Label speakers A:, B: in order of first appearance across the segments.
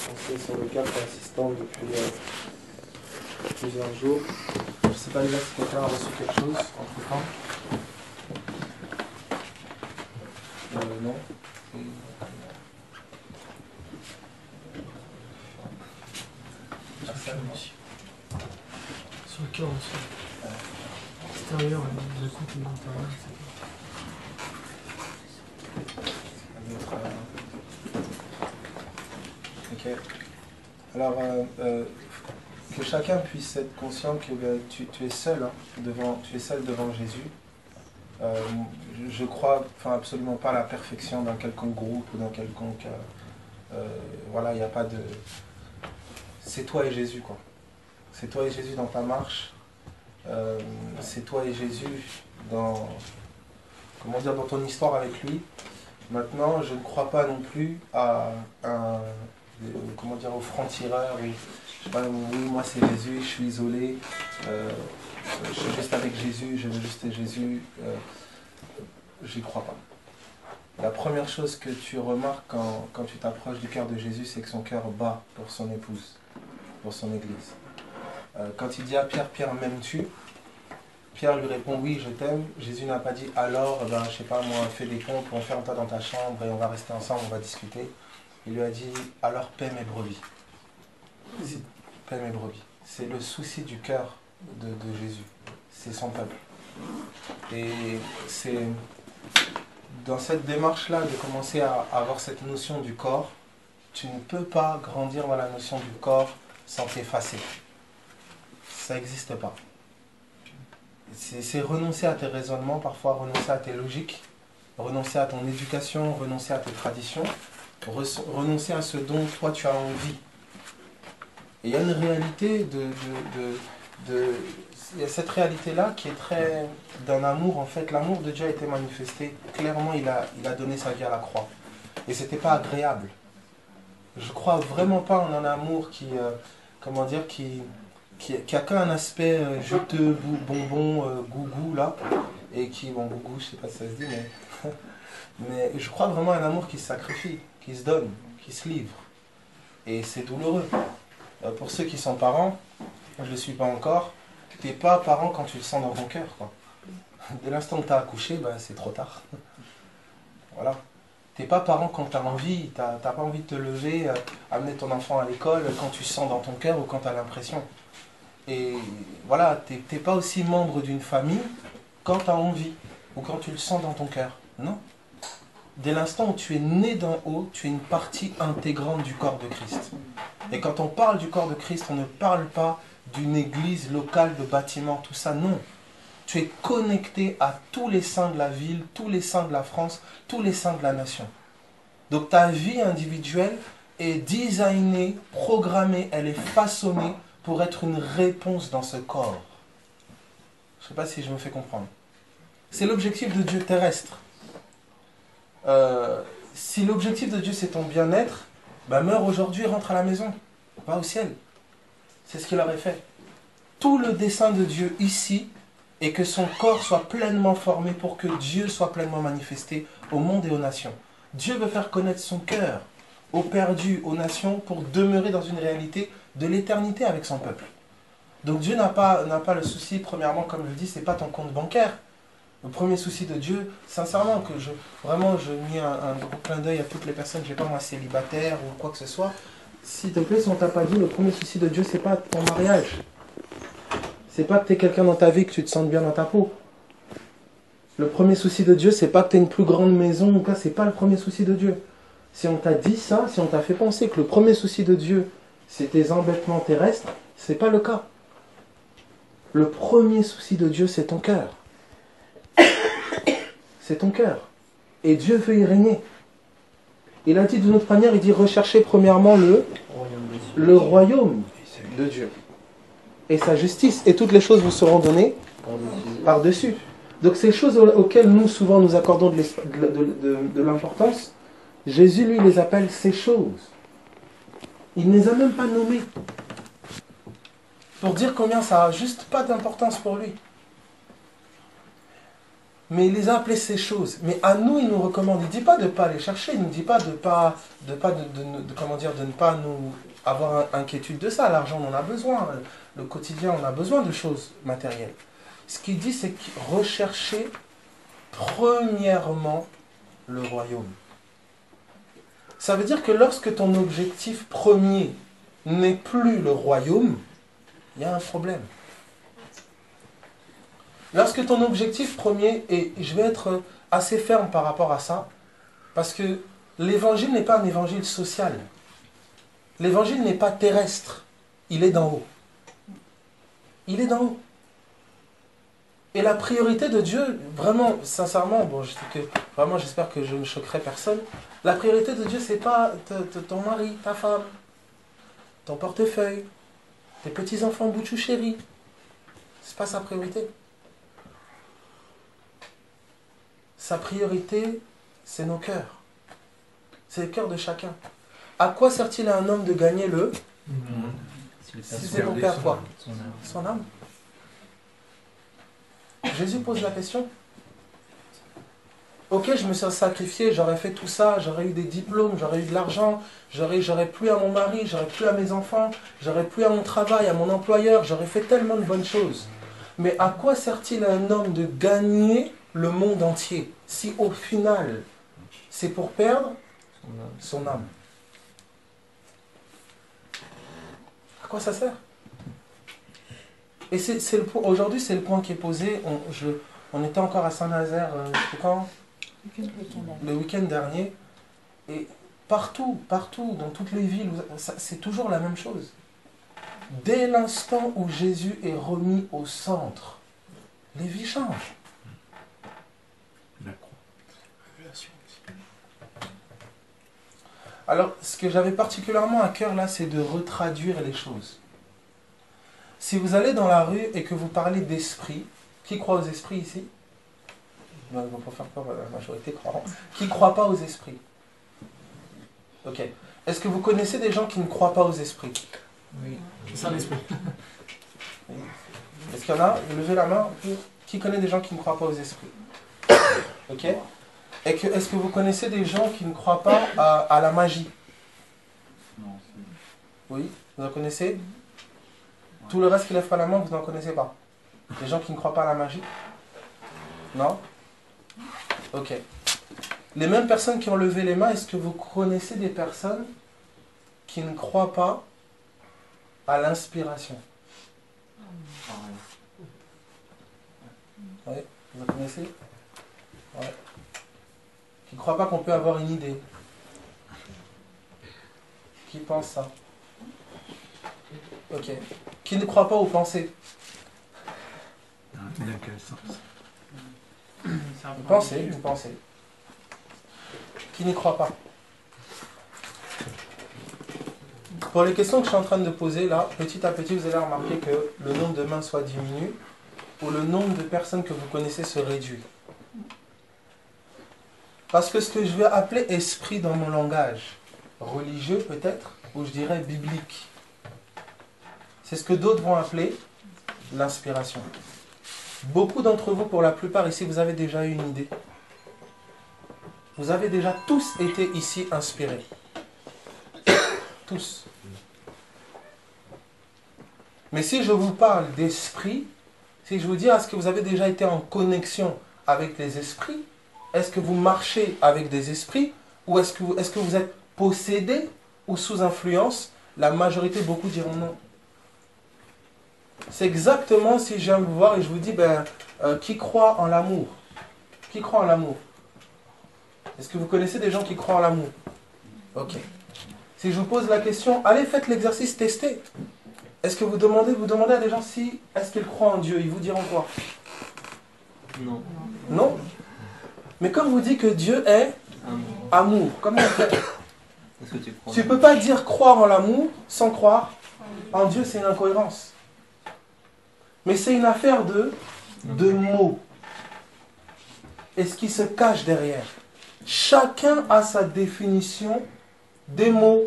A: pensée sur le cœur consistant depuis plusieurs jours. Je ne sais pas déjà si quelqu'un a reçu quelque chose entre temps. Non.
B: Sur le cœur aussi. Extérieur, le coup de l'intérieur,
A: Ok. Alors, que chacun puisse être conscient que tu es seul, hein, tu es seul devant Jésus. Je crois absolument pas à la perfection dans quelconque groupe ou dans quelconque... voilà, il n'y a pas de... C'est toi et Jésus, quoi. C'est toi et Jésus dans ta marche. C'est toi et Jésus dans... Comment dire, dans ton histoire avec lui. Maintenant, je ne crois pas non plus à un... Comment dire, au franc-tireur. Je sais pas, oui, moi c'est Jésus, je suis isolé. Je suis juste avec Jésus, je veux juste Jésus. J'y crois pas. La première chose que tu remarques quand tu t'approches du cœur de Jésus, c'est que son cœur bat pour son épouse, pour son église. Quand il dit à Pierre, Pierre, m'aimes-tu? Pierre lui répond, oui, je t'aime. Jésus n'a pas dit, alors, je sais pas, moi, fais des comptes, enferme-toi dans ta chambre et on va rester ensemble, on va discuter. Il lui a dit, alors paie mes brebis. Paie mes brebis. C'est le souci du cœur de Jésus. C'est son peuple. Et c'est dans cette démarche-là de commencer à avoir cette notion du corps, tu ne peux pas grandir dans la notion du corps sans t'effacer. Ça n'existe pas. C'est renoncer à tes raisonnements, parfois renoncer à tes logiques, renoncer à ton éducation, renoncer à tes traditions, renoncer à ce dont toi tu as envie. Et il y a une réalité il y a cette réalité-là qui est très d'un amour, en fait. L'amour de Dieu a été manifesté. Clairement, il a donné sa vie à la croix. Et c'était pas agréable. Je crois vraiment pas en un amour qui, comment dire, qui a qu'un aspect juteux, bonbon, gougou, là. Et qui, bon, gougou, je sais pas si ça se dit, mais... mais je crois vraiment à un amour qui se sacrifie, qui se donne, qui se livre. Et c'est douloureux. Pour ceux qui sont parents, je ne le suis pas encore, tu n'es pas parent quand tu le sens dans ton cœur, quoi. Dès l'instant que tu as accouché, c'est trop tard. Voilà. Tu n'es pas parent quand tu as envie, tu n'as pas envie de te lever, amener ton enfant à l'école quand tu sens dans ton cœur ou quand tu as l'impression. Et voilà, tu n'es pas aussi membre d'une famille quand tu as envie ou quand tu le sens dans ton cœur. Non. Dès l'instant où tu es né d'en haut, tu es une partie intégrante du corps de Christ. Et quand on parle du corps de Christ, on ne parle pas d'une église locale, de bâtiment, tout ça, non. Tu es connecté à tous les saints de la ville, tous les saints de la France, tous les saints de la nation. Donc ta vie individuelle est designée, programmée, elle est façonnée pour être une réponse dans ce corps. Je ne sais pas si je me fais comprendre. C'est l'objectif de Dieu terrestre. Si l'objectif de Dieu c'est ton bien-être, meurs aujourd'hui et rentre à la maison, pas au ciel. C'est ce qu'il aurait fait. Tout le dessein de Dieu ici est que son corps soit pleinement formé pour que Dieu soit pleinement manifesté au monde et aux nations. Dieu veut faire connaître son cœur aux perdus, aux nations, pour demeurer dans une réalité de l'éternité avec son peuple. Donc Dieu n'a pas le souci, premièrement, comme je le dis, c'est pas ton compte bancaire. Le premier souci de Dieu, sincèrement, que je mets un gros clin d'œil à toutes les personnes, je ne sais pas moi, célibataires ou quoi que ce soit. S'il te plaît, si on t'a pas dit, le premier souci de Dieu, c'est pas ton mariage. C'est pas que tu es quelqu'un dans ta vie, que tu te sentes bien dans ta peau. Le premier souci de Dieu, c'est pas que tu aies une plus grande maison ou quoi, c'est pas le premier souci de Dieu. Si on t'a dit ça, si on t'a fait penser que le premier souci de Dieu, c'est tes embêtements terrestres, c'est pas le cas. Le premier souci de Dieu, c'est ton cœur. C'est ton cœur. Et Dieu veut y régner. Il a dit d'une autre manière, il dit recherchez premièrement le royaume de Dieu. Et sa justice. Et toutes les choses vous seront données par-dessus. Donc ces choses auxquelles nous souvent nous accordons de l'importance, Jésus lui les appelle ces choses. Il ne les a même pas nommées. Pour dire combien ça n'a juste pas d'importance pour lui. Mais il les a appelées ces choses. Mais à nous, il nous recommande. Il ne dit pas de ne pas les chercher. Il ne dit pas comment dire, de ne pas nous avoir inquiétude de ça. L'argent, on en a besoin. Le quotidien, on a besoin de choses matérielles. Ce qu'il dit, c'est rechercher premièrement le royaume. Ça veut dire que lorsque ton objectif premier n'est plus le royaume, il y a un problème. Lorsque ton objectif premier, et je vais être assez ferme par rapport à ça, parce que l'évangile n'est pas un évangile social. L'évangile n'est pas terrestre, il est d'en haut. Il est d'en haut. Et la priorité de Dieu, vraiment, sincèrement, bon, vraiment j'espère que je ne choquerai personne, la priorité de Dieu, c'est pas ton mari, ta femme, ton portefeuille, tes petits-enfants boutchou chéri. C'est pas sa priorité. Sa priorité, c'est nos cœurs. C'est le cœur de chacun. À quoi sert-il à un homme de gagner le si c'est pour perdre quoi? Son âme. Jésus pose la question. Ok, je me suis sacrifié, j'aurais fait tout ça, j'aurais eu des diplômes, j'aurais eu de l'argent, j'aurais plu à mon mari, j'aurais plu à mes enfants, j'aurais plu à mon travail, à mon employeur, j'aurais fait tellement de bonnes choses. Mais à quoi sert-il à un homme de gagner le monde entier si au final, c'est pour perdre son âme? À quoi ça sert? Et aujourd'hui, c'est le point qui est posé. On était encore à Saint-Nazaire, quand? Le week-end dernier. Et partout, dans toutes les villes, c'est toujours la même chose. Dès l'instant où Jésus est remis au centre, les vies changent. Alors, ce que j'avais particulièrement à cœur là, c'est de retraduire les choses. Si vous allez dans la rue et que vous parlez d'esprit, qui croit aux esprits ici? Non, il ne faut faire peur, la majorité croit. Qui ne croit pas aux esprits? Ok. Est-ce que vous connaissez des gens qui ne croient pas aux esprits?
B: Oui, c'est un esprit.
A: Est-ce qu'il y en a? Levez la main. Qui connaît des gens qui ne croient pas aux esprits? Ok. Est-ce que vous connaissez des gens qui ne croient pas à la magie? Oui, vous en connaissez? Tout le reste qui ne lève pas la main, vous n'en connaissez pas? Les gens qui ne croient pas à la magie? Non? Ok. Les mêmes personnes qui ont levé les mains, est-ce que vous connaissez des personnes qui ne croient pas à l'inspiration? Oui, vous en connaissez? Ouais. Qui ne croient pas qu'on peut avoir une idée? Qui pense ça? Ok. Qui ne croit pas aux pensées?
C: Dans quel sens?
A: Une pensée. Qui n'y croit pas? Pour les questions que je suis en train de poser là, petit à petit, vous allez remarquer que le nombre de mains soit diminué ou le nombre de personnes que vous connaissez se réduit. Parce que ce que je vais appeler esprit dans mon langage, religieux peut-être, ou je dirais biblique, c'est ce que d'autres vont appeler l'inspiration. Beaucoup d'entre vous, pour la plupart ici, vous avez déjà eu une idée. Vous avez déjà tous été ici inspirés. Tous. Mais si je vous parle d'esprit, si je vous dis, est-ce que vous avez déjà été en connexion avec les esprits? Est-ce que vous marchez avec des esprits? Ou est-ce que vous êtes possédé ou sous influence? La majorité, beaucoup diront non. C'est exactement si je viens vous voir et je vous dis, qui croit en l'amour? Qui croit en l'amour? Est-ce que vous connaissez des gens qui croient en l'amour? Ok. Si je vous pose la question, allez, faites l'exercice, testez. Est-ce que vous demandez à des gens si, est-ce qu'ils croient en Dieu? Ils vous diront quoi?
B: Non.
A: Non? Mais comme vous dites que Dieu est amour, comment on fait? Tu ne peux pas dire croire en l'amour sans croire en Dieu, c'est une incohérence. Mais c'est une affaire de mots. Et ce qui se cache derrière. Chacun a sa définition des mots,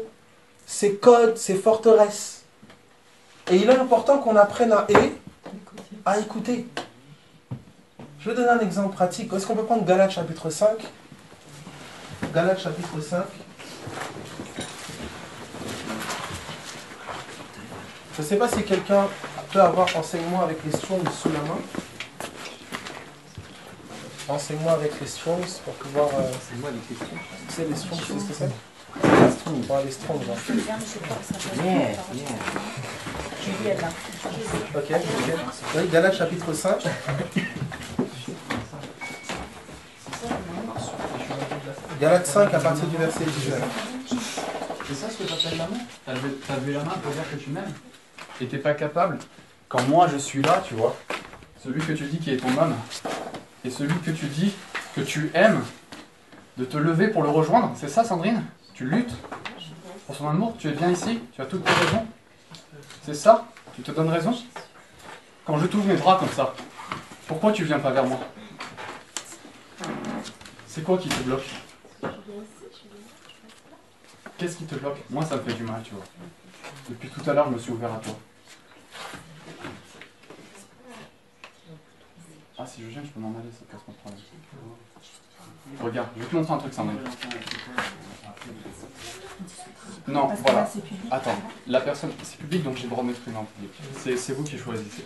A: ses codes, ses forteresses. Et il est important qu'on apprenne à écouter. Je vais donner un exemple pratique. Est-ce qu'on peut prendre Galates chapitre 5? Galates chapitre 5. Je ne sais pas si quelqu'un peut avoir enseignement avec les Strongs sous la main. Enseigne-moi avec les Strongs pour pouvoir...
C: C'est moi les questions.
A: Tu sais les Strongs, tu sais ce que c'est? Les Strongs, ouais, les Strongs. Genre.
C: Yeah.
D: Juliette, là.
A: Ok. Oui, Galates chapitre 5. Galates 5 à partir du verset 19.
E: C'est ça ce que tu appelles l'amour? T'as levé la main pour dire que tu m'aimes? Et t'es pas capable, quand moi je suis là, tu vois, celui que tu dis qui est ton homme, et celui que tu dis que tu aimes, de te lever pour le rejoindre, c'est ça Sandrine? Tu luttes pour son amour, tu es bien ici, tu as toutes tes raisons. C'est ça? Tu te donnes raison? Quand je t'ouvre mes bras comme ça, pourquoi tu viens pas vers moi? C'est quoi qui te bloque? Qu'est-ce qui te bloque? Moi ça me fait du mal, tu vois. Depuis tout à l'heure je me suis ouvert à toi. Ah si je viens je peux m'en aller, ça passe pas de problème. Regarde, je vais te montrer un truc Sandrine. Non,
D: Parce que
E: voilà.
D: là, c'est public.
E: Attends, la personne, c'est public donc j'ai le droit de m'exprimer en public. C'est vous qui choisissez.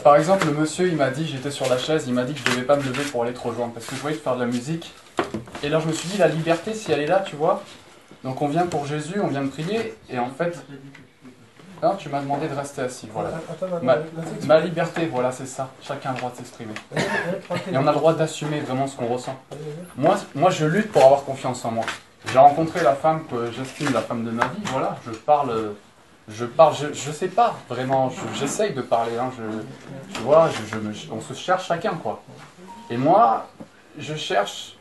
E: Par exemple, le monsieur il m'a dit, j'étais sur la chaise, il m'a dit que je devais pas me lever pour aller te rejoindre parce que je voyais faire de la musique. Et là je me suis dit, la liberté si elle est là, tu vois. Donc on vient pour Jésus, on vient de prier et en fait, non, tu m'as demandé de rester assis, voilà. Ma liberté, voilà c'est ça, chacun a le droit de s'exprimer. Et on a le droit d'assumer vraiment ce qu'on ressent. Moi je lutte pour avoir confiance en moi. J'ai rencontré la femme que j'estime la femme de ma vie, voilà, je sais pas vraiment, j'essaye de parler, hein, tu vois, on se cherche chacun, quoi. Et moi, je cherche,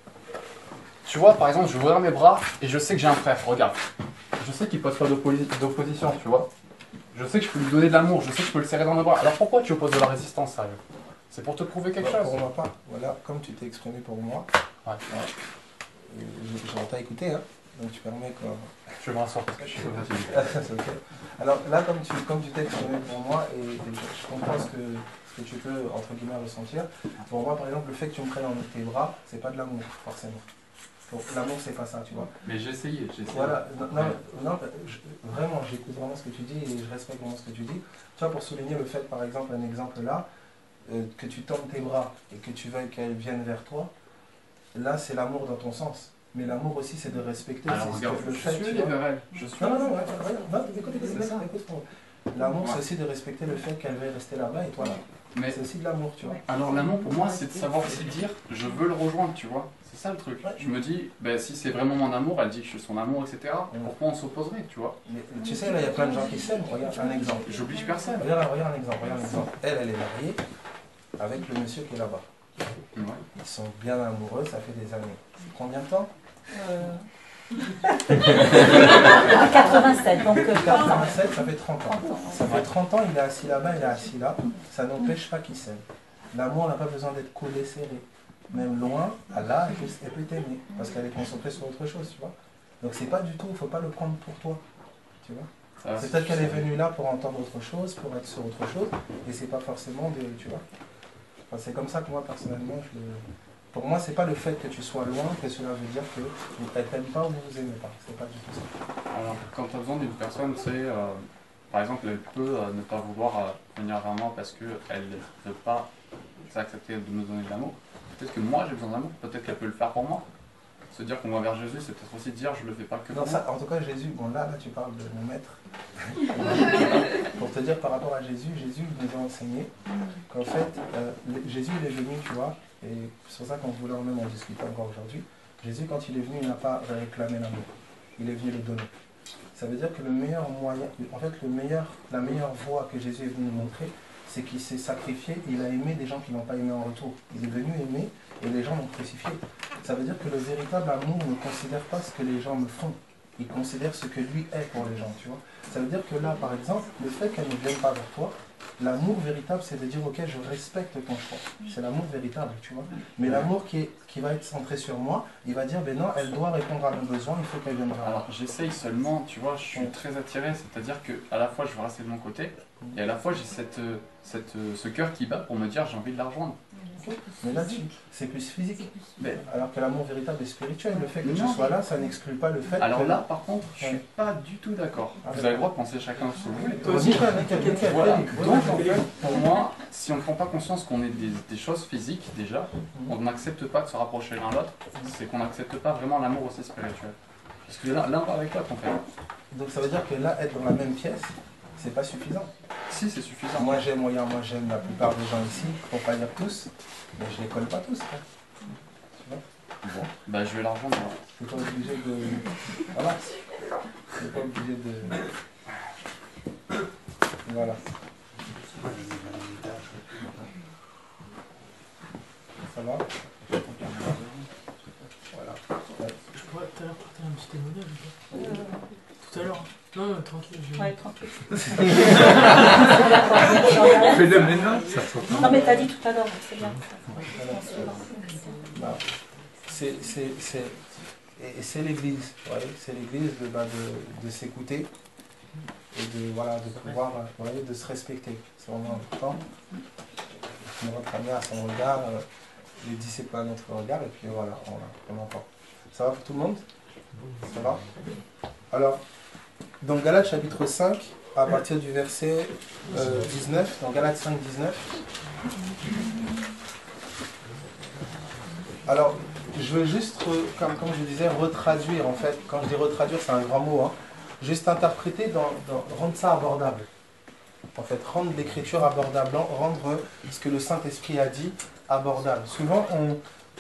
E: tu vois, par exemple, je vais ouvrir mes bras et je sais que j'ai un frère, regarde. Je sais qu'il pose pas d'opposition, tu vois. Je sais que je peux lui donner de l'amour, je sais que je peux le serrer dans mes bras. Alors pourquoi tu opposes de la résistance, sérieux? C'est pour te prouver quelque chose?
A: Pour moi pas, voilà, comme tu t'es exprimé pour moi.
E: Ouais.
A: Je t'ai écouté, hein. Donc tu permets quoi.
E: Je vais me rasseoir parce que je suis fatigué.
A: C'est ok. Alors là, comme tu t'es exprimé pour moi, et je comprends ce que tu peux, entre guillemets, ressentir. Pour moi, par exemple, le fait que tu me prennes dans tes bras, c'est pas de l'amour, forcément. L'amour, c'est pas ça, tu vois.
E: Mais j'ai essayé.
A: Voilà, vraiment, j'écoute vraiment ce que tu dis et je respecte vraiment ce que tu dis. Tu vois, pour souligner le fait, par exemple, un exemple là, que tu tends tes bras et que tu veuilles qu'elle vienne vers toi, là, c'est l'amour dans ton sens. Mais l'amour aussi, c'est de respecter.
E: Alors regarde, je suis allé vers elle.
A: Non, écoute. L'amour, c'est aussi de respecter le fait qu'elle veuille rester là-bas et toi là. Mais c'est aussi de l'amour, tu vois.
E: Alors l'amour, pour moi, c'est de savoir aussi dire, je veux le rejoindre, tu vois. C'est ça le truc. Je me dis, ben, si c'est vraiment mon amour, elle dit que je suis son amour, etc. Pourquoi on s'opposerait, tu vois?
A: Mais tu sais, là, il y a plein de gens qui s'aiment. Regarde un exemple.
E: J'oblige personne.
A: Regarde un exemple. Elle est mariée avec le monsieur qui est là-bas.
E: Ouais.
A: Ils sont bien amoureux, ça fait des années. Combien de temps?
D: En 87, donc
A: 87, ça fait 30 ans. Ça fait 30 ans, il est assis là-bas, il est assis là. Ça n'empêche pas qu'il s'aime. L'amour n'a pas besoin d'être collé, serré. Même loin, Allah, elle peut t'aimer. Parce qu'elle est concentrée sur autre chose, tu vois. Donc c'est pas du tout, il ne faut pas le prendre pour toi. Tu vois. C'est peut-être qu'elle est venue là pour entendre autre chose, pour être sur autre chose. Et c'est pas forcément de, tu vois. Enfin, c'est comme ça que moi, personnellement, pour moi, c'est pas le fait que tu sois loin que cela veut dire qu'elle t'aime pas ou vous vous aimez pas. C'est pas du tout ça.
E: Alors, quand tu as besoin d'une personne, c'est, par exemple, elle peut ne pas vouloir venir vers moi parce qu'elle ne veut pas accepter de me donner de l'amour. Peut-être que moi, j'ai besoin d'amour. Peut-être qu'elle peut le faire pour moi. Se dire qu'on va vers Jésus, c'est peut-être aussi dire je le fais pas que pour moi.
A: En tout cas, Jésus, bon là tu parles de mon maître. Pour te dire par rapport à Jésus nous a enseigné qu'en fait, Jésus il est venu, tu vois, et c'est pour ça qu'on voulait même en discuter encore aujourd'hui. Jésus, quand il est venu, il n'a pas réclamé l'amour. Il est venu le donner. Ça veut dire que le meilleur moyen, en fait, la meilleure voie que Jésus est venu nous montrer, c'est qu'il s'est sacrifié, il a aimé des gens qui n'ont pas aimé en retour. Il est venu aimer et les gens l'ont crucifié. Ça veut dire que le véritable amour ne considère pas ce que les gens me font. Il considère ce que lui est pour les gens, tu vois. Ça veut dire que là, par exemple, le fait qu'elle ne vienne pas vers toi, l'amour véritable, c'est de dire, ok, je respecte ton choix. C'est l'amour véritable, tu vois. Mais l'amour qui va être centré sur moi, il va dire, ben non, elle doit répondre à mes besoins, il faut qu'elle vienne vers moi.
E: Alors, j'essaye seulement, tu vois, je suis très attiré, c'est-à-dire qu'à la fois, je veux rester de mon côté, et à la fois, j'ai ce cœur qui bat pour me dire, j'ai envie de la rejoindre.
A: Mais là-dessus, c'est plus physique.
E: Mais-
A: Alors que l'amour véritable est spirituel. Le fait que tu
E: Non.
A: sois là, ça n'exclut pas le fait
E: Alors
A: que...
E: là, par contre, je suis
A: Ouais.
E: pas du tout d'accord.
A: Ah,
E: Vous avez le droit de penser chacun ce que vous voulez. Toi
A: Oh,
E: aussi.
A: nickel.
E: Voilà.
A: Oui,
E: Donc, en fait, pour moi, si on ne prend pas conscience qu'on est des choses physiques, déjà, on n'accepte pas de se rapprocher l'un l'autre, c'est qu'on n'accepte pas vraiment l'amour aussi spirituel. Parce que l'un va avec l'autre, en fait.
A: Donc ça veut dire que là, être dans la même pièce, c'est pas suffisant.
E: Si, c'est suffisant.
A: Moi j'aime la plupart des gens ici, pour pas dire tous, mais je les connais pas tous. Frère.
E: Bon, bah je vais la rejoindre.
A: T'es pas obligé de... Voilà. T'es pas obligé de... Voilà. Ça va? Voilà. Ouais.
B: Je pourrais tout à l'heure porter un petit témoignage ou pas Tout à l'heure. Non, non, tranquille.
D: Ouais, tranquille.
C: Fais-le maintenant.
D: Non, mais t'as dit tout à l'heure, c'est bien.
A: Bah, c'est l'église, vous voyez, c'est l'église de s'écouter et de, voilà, de pouvoir, vous voyez, de se respecter. C'est vraiment important. Notre ami à son regard, les disciples à notre regard, et puis voilà, on entend. Ça va pour tout le monde? Ça va? Alors, dans Galates chapitre 5, à partir du verset 19, dans Galates 5, 19, alors, je veux juste, comme je disais, retraduire, en fait. Quand je dis retraduire, c'est un grand mot, hein. Juste interpréter, rendre ça abordable. En fait, rendre l'écriture abordable, rendre ce que le Saint-Esprit a dit abordable. Souvent,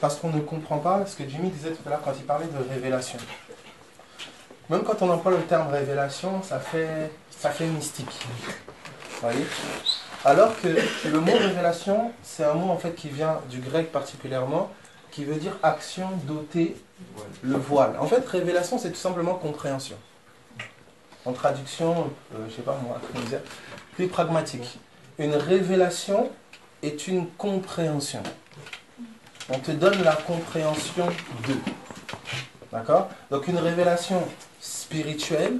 A: parce qu'on ne comprend pas ce que Jimmy disait tout à l'heure quand il parlait de révélation. Même quand on emploie le terme révélation, ça fait mystique. Vous voyez? Alors que le mot révélation, c'est un mot en fait qui vient du grec particulièrement, qui veut dire action d'ôter le voile. En fait, révélation, c'est tout simplement compréhension. En traduction, je sais pas moi, plus pragmatique. Une révélation est une compréhension. On te donne la compréhension de. D'accord? Donc une révélation spirituelle,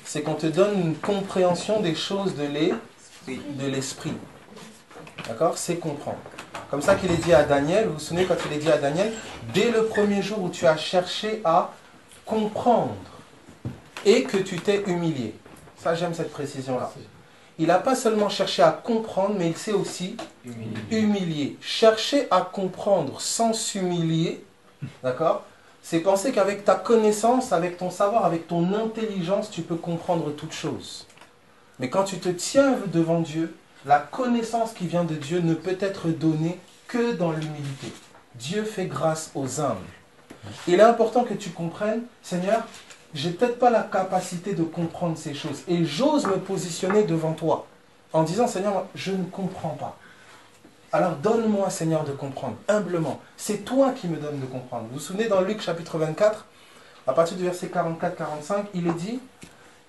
A: c'est qu'on te donne une compréhension des choses de l'esprit. D'accord? C'est comprendre. Comme ça qu'il est dit à Daniel, vous vous souvenez quand il est dit à Daniel, dès le premier jour où tu as cherché à comprendre et que tu t'es humilié. Ça, j'aime cette précision-là. Il n'a pas seulement cherché à comprendre, mais il s'est aussi humilié. Chercher à comprendre sans s'humilier, d'accord? C'est penser qu'avec ta connaissance, avec ton savoir, avec ton intelligence, tu peux comprendre toutes choses. Mais quand tu te tiens devant Dieu, la connaissance qui vient de Dieu ne peut être donnée que dans l'humilité. Dieu fait grâce aux humbles. Il est important que tu comprennes, Seigneur, j'ai peut-être pas la capacité de comprendre ces choses. Et j'ose me positionner devant toi en disant, Seigneur, je ne comprends pas. Alors donne-moi, Seigneur, de comprendre, humblement. C'est toi qui me donnes de comprendre. Vous vous souvenez dans Luc chapitre 24, à partir du verset 44-45, il est dit,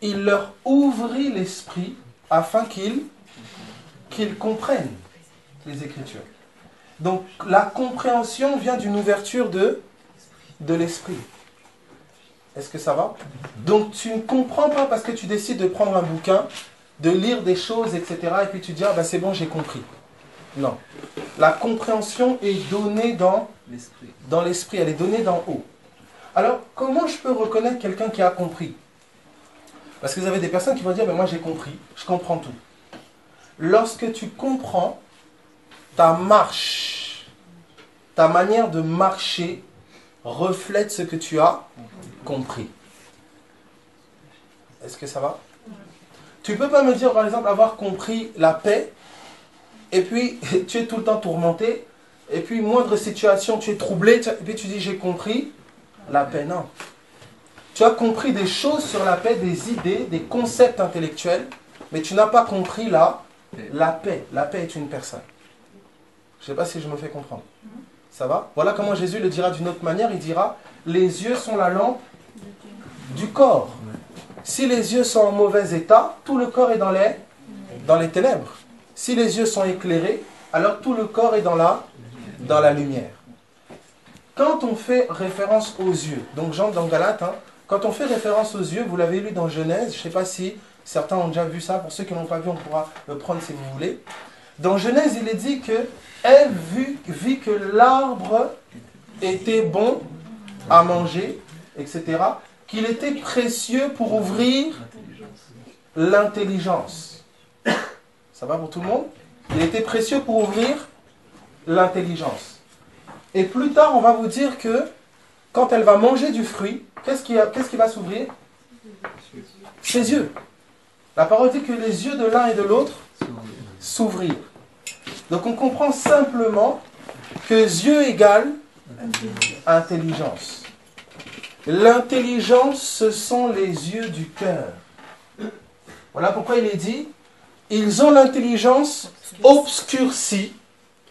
A: il leur ouvrit l'esprit afin qu'ils comprennent les Écritures. Donc la compréhension vient d'une ouverture de l'esprit. Est-ce que ça va? Donc tu ne comprends pas parce que tu décides de prendre un bouquin, de lire des choses, etc. Et puis tu dis, ah ben c'est bon, j'ai compris. Non. La compréhension est donnée dans l'esprit, elle est donnée d'en haut. Alors, comment je peux reconnaître quelqu'un qui a compris? Parce que vous avez des personnes qui vont dire, ben moi j'ai compris, je comprends tout. Lorsque tu comprends, ta marche, ta manière de marcher reflète ce que tu as compris. Est-ce que ça va? Tu ne peux pas me dire, par exemple, avoir compris la paix, et puis tu es tout le temps tourmenté, et puis moindre situation, tu es troublé, et puis tu dis, j'ai compris la paix. Non. Tu as compris des choses sur la paix, des idées, des concepts intellectuels, mais tu n'as pas compris la paix. La paix est une personne. Je ne sais pas si je me fais comprendre. Ça va? Voilà comment Jésus le dira d'une autre manière. Il dira, les yeux sont la lampe du corps. Si les yeux sont en mauvais état, tout le corps est dans les ténèbres. Si les yeux sont éclairés, alors tout le corps est dans la lumière. Quand on fait référence aux yeux, donc j'entre dans Galates, hein, quand on fait référence aux yeux, vous l'avez lu dans Genèse, je ne sais pas si certains ont déjà vu ça, pour ceux qui ne l'ont pas vu, on pourra le prendre si vous voulez. Dans Genèse, il est dit que Ève vit que l'arbre était bon à manger, etc., qu'il était précieux pour ouvrir l'intelligence. Ça va pour tout le monde? Il était précieux pour ouvrir l'intelligence. Et plus tard, on va vous dire que quand elle va manger du fruit, qu'est-ce qui va s'ouvrir? Ses yeux. La parole dit que les yeux de l'un et de l'autre s'ouvrirent. Donc on comprend simplement que yeux égale intelligence. L'intelligence, ce sont les yeux du cœur. Voilà pourquoi il est dit, ils ont l'intelligence obscurcie.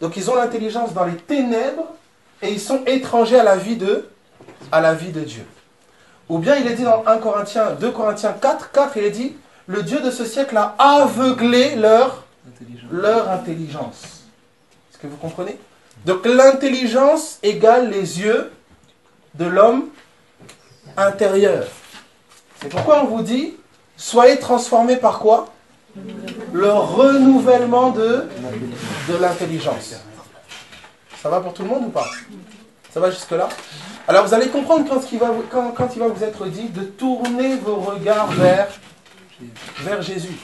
A: Donc ils ont l'intelligence dans les ténèbres et ils sont étrangers à la vie de Dieu. Ou bien il est dit dans 2 Corinthiens 4, il est dit, le Dieu de ce siècle a aveuglé leur intelligence. Est-ce que vous comprenez? Donc l'intelligence égale les yeux de l'homme intérieur. C'est pourquoi on vous dit, soyez transformés par quoi? Le renouvellement de l'intelligence. Ça va pour tout le monde ou pas? Ça va jusque-là? Alors vous allez comprendre quand il va vous être dit de tourner vos regards vers Jésus.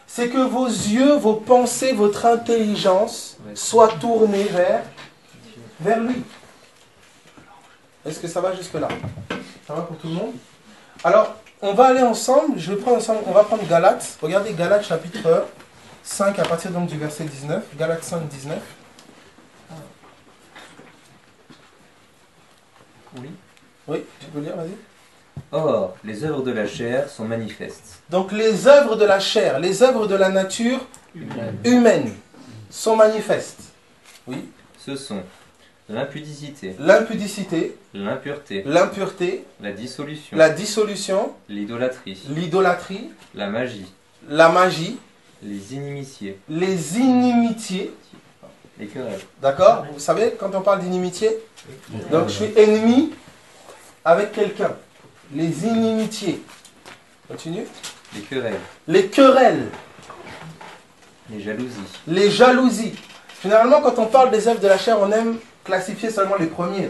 A: C'est que vos yeux, vos pensées, votre intelligence soient tournés vers lui. Est-ce que ça va jusque-là? Ça va pour tout le monde? Alors, on va aller ensemble, on va prendre Galates. Regardez Galates chapitre 5 à partir donc du verset 19. Galates 5, 19. Oui, tu peux lire, vas-y.
F: Or, les œuvres de la chair sont manifestes.
A: Donc les œuvres de la chair, les œuvres de la nature humaine sont manifestes. Oui.
F: Ce sont l'impudicité,
A: l'impureté,
F: la dissolution,
A: l'idolâtrie,
F: la
A: magie,
F: les inimitiés, les querelles.
A: D'accord? Vous savez, quand on parle d'inimitié, donc je suis ennemi avec quelqu'un. Les inimitiés. Continue.
F: Les querelles,
A: les jalousies. Généralement, quand on parle des œuvres de la chair, on aime classifier seulement les premiers.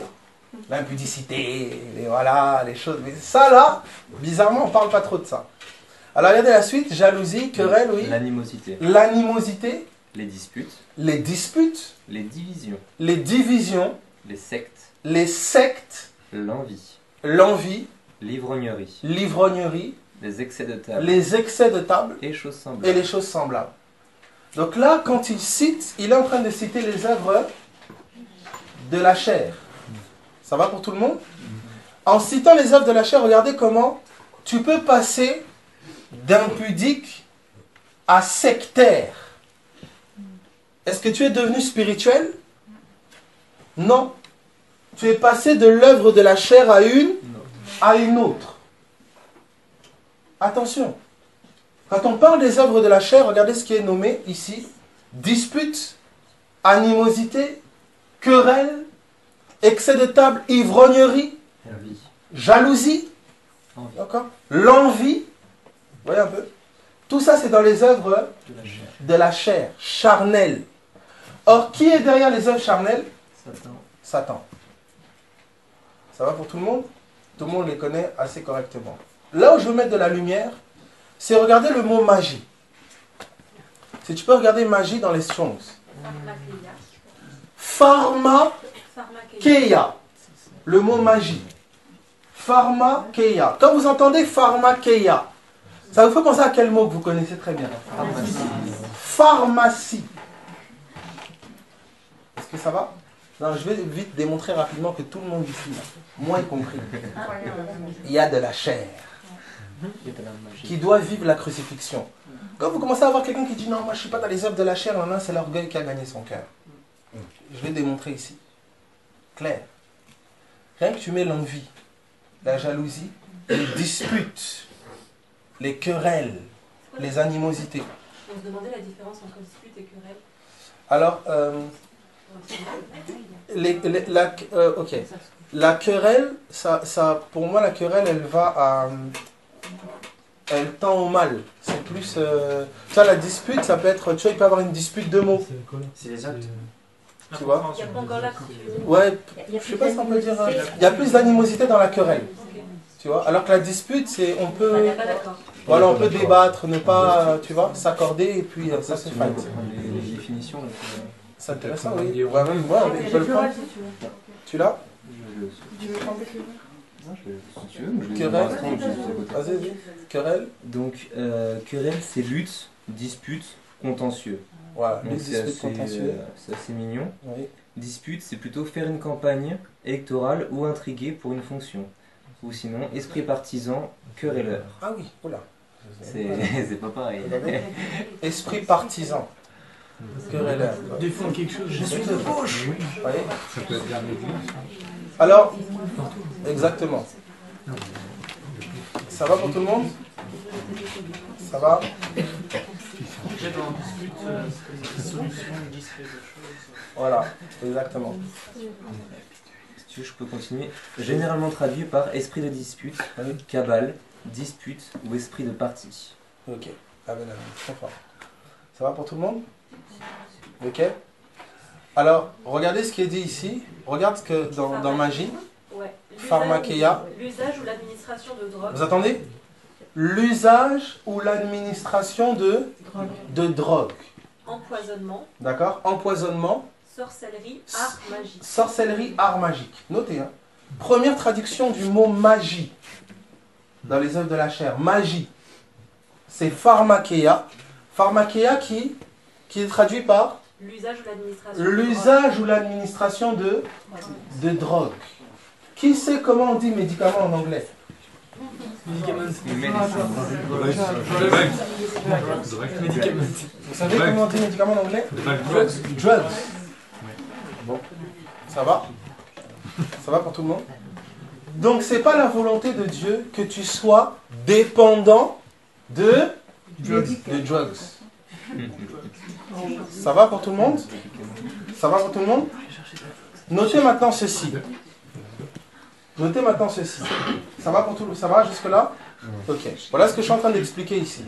A: L'impudicité, les choses. Mais ça, là, bizarrement, on ne parle pas trop de ça. Alors, regardez la suite. Jalousie, querelle, oui. L'animosité.
F: les disputes,
A: les divisions,
F: les sectes,
A: l'envie,
F: l'ivrognerie, les excès de table,
A: et les choses semblables. Donc là, quand il cite, il est en train de citer les œuvres de la chair. Ça va pour tout le monde? En citant les œuvres de la chair, regardez comment tu peux passer d'impudique à sectaire. Est-ce que tu es devenu spirituel? Non. Tu es passé de l'œuvre de la chair à une autre. Attention. Quand on parle des œuvres de la chair, regardez ce qui est nommé ici. Dispute, animosité, querelle, excès de table, ivrognerie, jalousie, l'envie. Vous voyez un peu? Tout ça, c'est dans les œuvres de la chair, charnelle. Or, qui est derrière les œuvres charnelles? Satan. Ça va pour tout le monde? Tout le monde les connaît assez correctement. Là où je veux mettre de la lumière, c'est regarder le mot magie. Si tu peux regarder magie dans les Strongs. Pharmakeia. Le mot magie. Pharmakeia. Quand vous entendez pharmakeia, ça vous fait penser à quel mot que vous connaissez très bien? Pharmacie. Est-ce que ça va? Non, je vais vite démontrer rapidement que tout le monde ici, moi y compris, il y a de la chair qui doit vivre la crucifixion. Quand vous commencez à voir quelqu'un qui dit non, moi je ne suis pas dans les œuvres de la chair, c'est l'orgueil qui a gagné son cœur. Je vais démontrer ici. Clair. Rien que tu mets l'envie, la jalousie, les disputes, les querelles, les animosités.
D: On se demandait la différence entre dispute et querelle.
A: Alors, la querelle, ça, pour moi, la querelle, elle tend au mal. C'est plus... tu vois, la dispute, ça peut être... Tu vois, il peut y avoir une dispute de mots.
B: C'est quoi?
G: C'est les actes.
A: Tu vois?
D: Il n'y a pas encore l'acte.
A: Ouais, je sais pas si on peut dire... Il y a plus d'animosité dans la querelle. Tu vois? Alors que la dispute, c'est... On
D: On
A: peut...
D: n'est pas d'accord.
A: Voilà, on peut débattre, ne pas, tu vois, s'accorder et puis ça se
F: Tu
A: fight.
F: les définitions.
A: C'est intéressant, oui. Ouais, même moi, on peut le prendre. Tu l'as?
F: Si tu veux, je vais
A: Querelle.
F: Vas-y,
A: Vas-y, querelle.
F: donc, querelle, c'est lutte, dispute, contentieux.
A: Voilà,
F: Donc
A: les
F: c'est
A: disputes contentieux.
F: c'est assez mignon.
A: Oui.
F: Dispute, c'est plutôt faire une campagne électorale ou intriguer pour une fonction. Ou sinon, esprit partisan, querelleur.
A: Ah oui, oula.
F: C'est pas pareil.
A: Esprit partisan. Querelleur.
B: Défendre quelque chose.
A: Je suis de gauche.
B: Oui.
A: Vous voyez?
C: Ça peut être bien l'église.
A: Alors, exactement. Ça va pour tout le monde? Ça va?
G: J'ai dans un dispute, c'est la solution discrète de choses.
A: Voilà, exactement.
F: Si tu veux, je peux continuer. Généralement traduit par esprit de dispute,
A: Oui.
F: cabale, dispute ou esprit de parti.
A: Ok. Ah ben, très fort. Ça va pour tout le monde? Ok. Alors, regardez ce qui est dit ici. Regarde ce que dans magie.
D: Ouais.
A: Pharmakeia.
D: L'usage ou l'administration de drogue.
A: Vous attendez? L'usage ou l'administration de drogue.
D: Empoisonnement.
A: D'accord? Empoisonnement,
D: Sorcellerie, art, magie.
A: sorcellerie, art magique. Notez, hein. Première traduction du mot magie dans les œuvres de la chair. Magie. C'est pharmakeia. Pharmakeia qui est traduit par
D: L'usage ou l'administration.
A: l'usage ou l'administration de drogue. Qui sait comment on dit médicament en anglais? Vous savez comment on dit médicament en anglais? Drugs. Bon, ça va? Ça va pour tout le monde? Donc c'est pas la volonté de Dieu que tu sois dépendant de drugs. Ça va pour tout le monde? Ça va pour tout le monde? Notez maintenant ceci. Notez maintenant ceci. Ça va pour tout le... Ça va jusque-là? Ok. Voilà ce que je suis en train d'expliquer ici.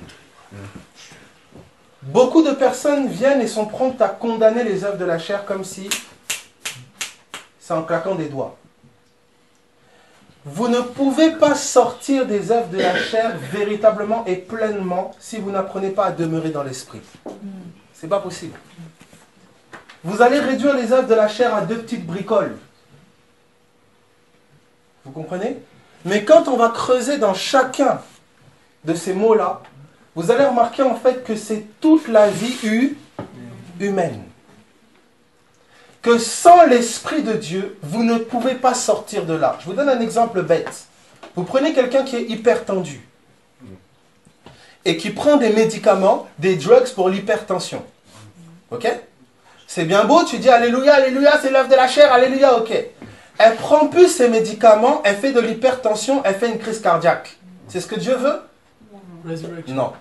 A: Beaucoup de personnes viennent et sont promptes à condamner les œuvres de la chair comme si c'est en claquant des doigts. Vous ne pouvez pas sortir des œuvres de la chair véritablement et pleinement si vous n'apprenez pas à demeurer dans l'esprit. C'est pas possible. Vous allez réduire les œuvres de la chair à 2 petites bricoles. Vous comprenez? Mais quand on va creuser dans chacun de ces mots-là, vous allez remarquer en fait que c'est toute la vie humaine. Que sans l'Esprit de Dieu, vous ne pouvez pas sortir de là. Je vous donne un exemple bête. Vous prenez quelqu'un qui est hypertendu et qui prend des médicaments, des drugs pour l'hypertension. Ok? C'est bien beau, tu dis Alléluia, Alléluia, c'est l'œuvre de la chair, Alléluia, ok. Elle prend plus ses médicaments, elle fait de l'hypertension, elle fait une crise cardiaque. C'est ce que Dieu veut? Non.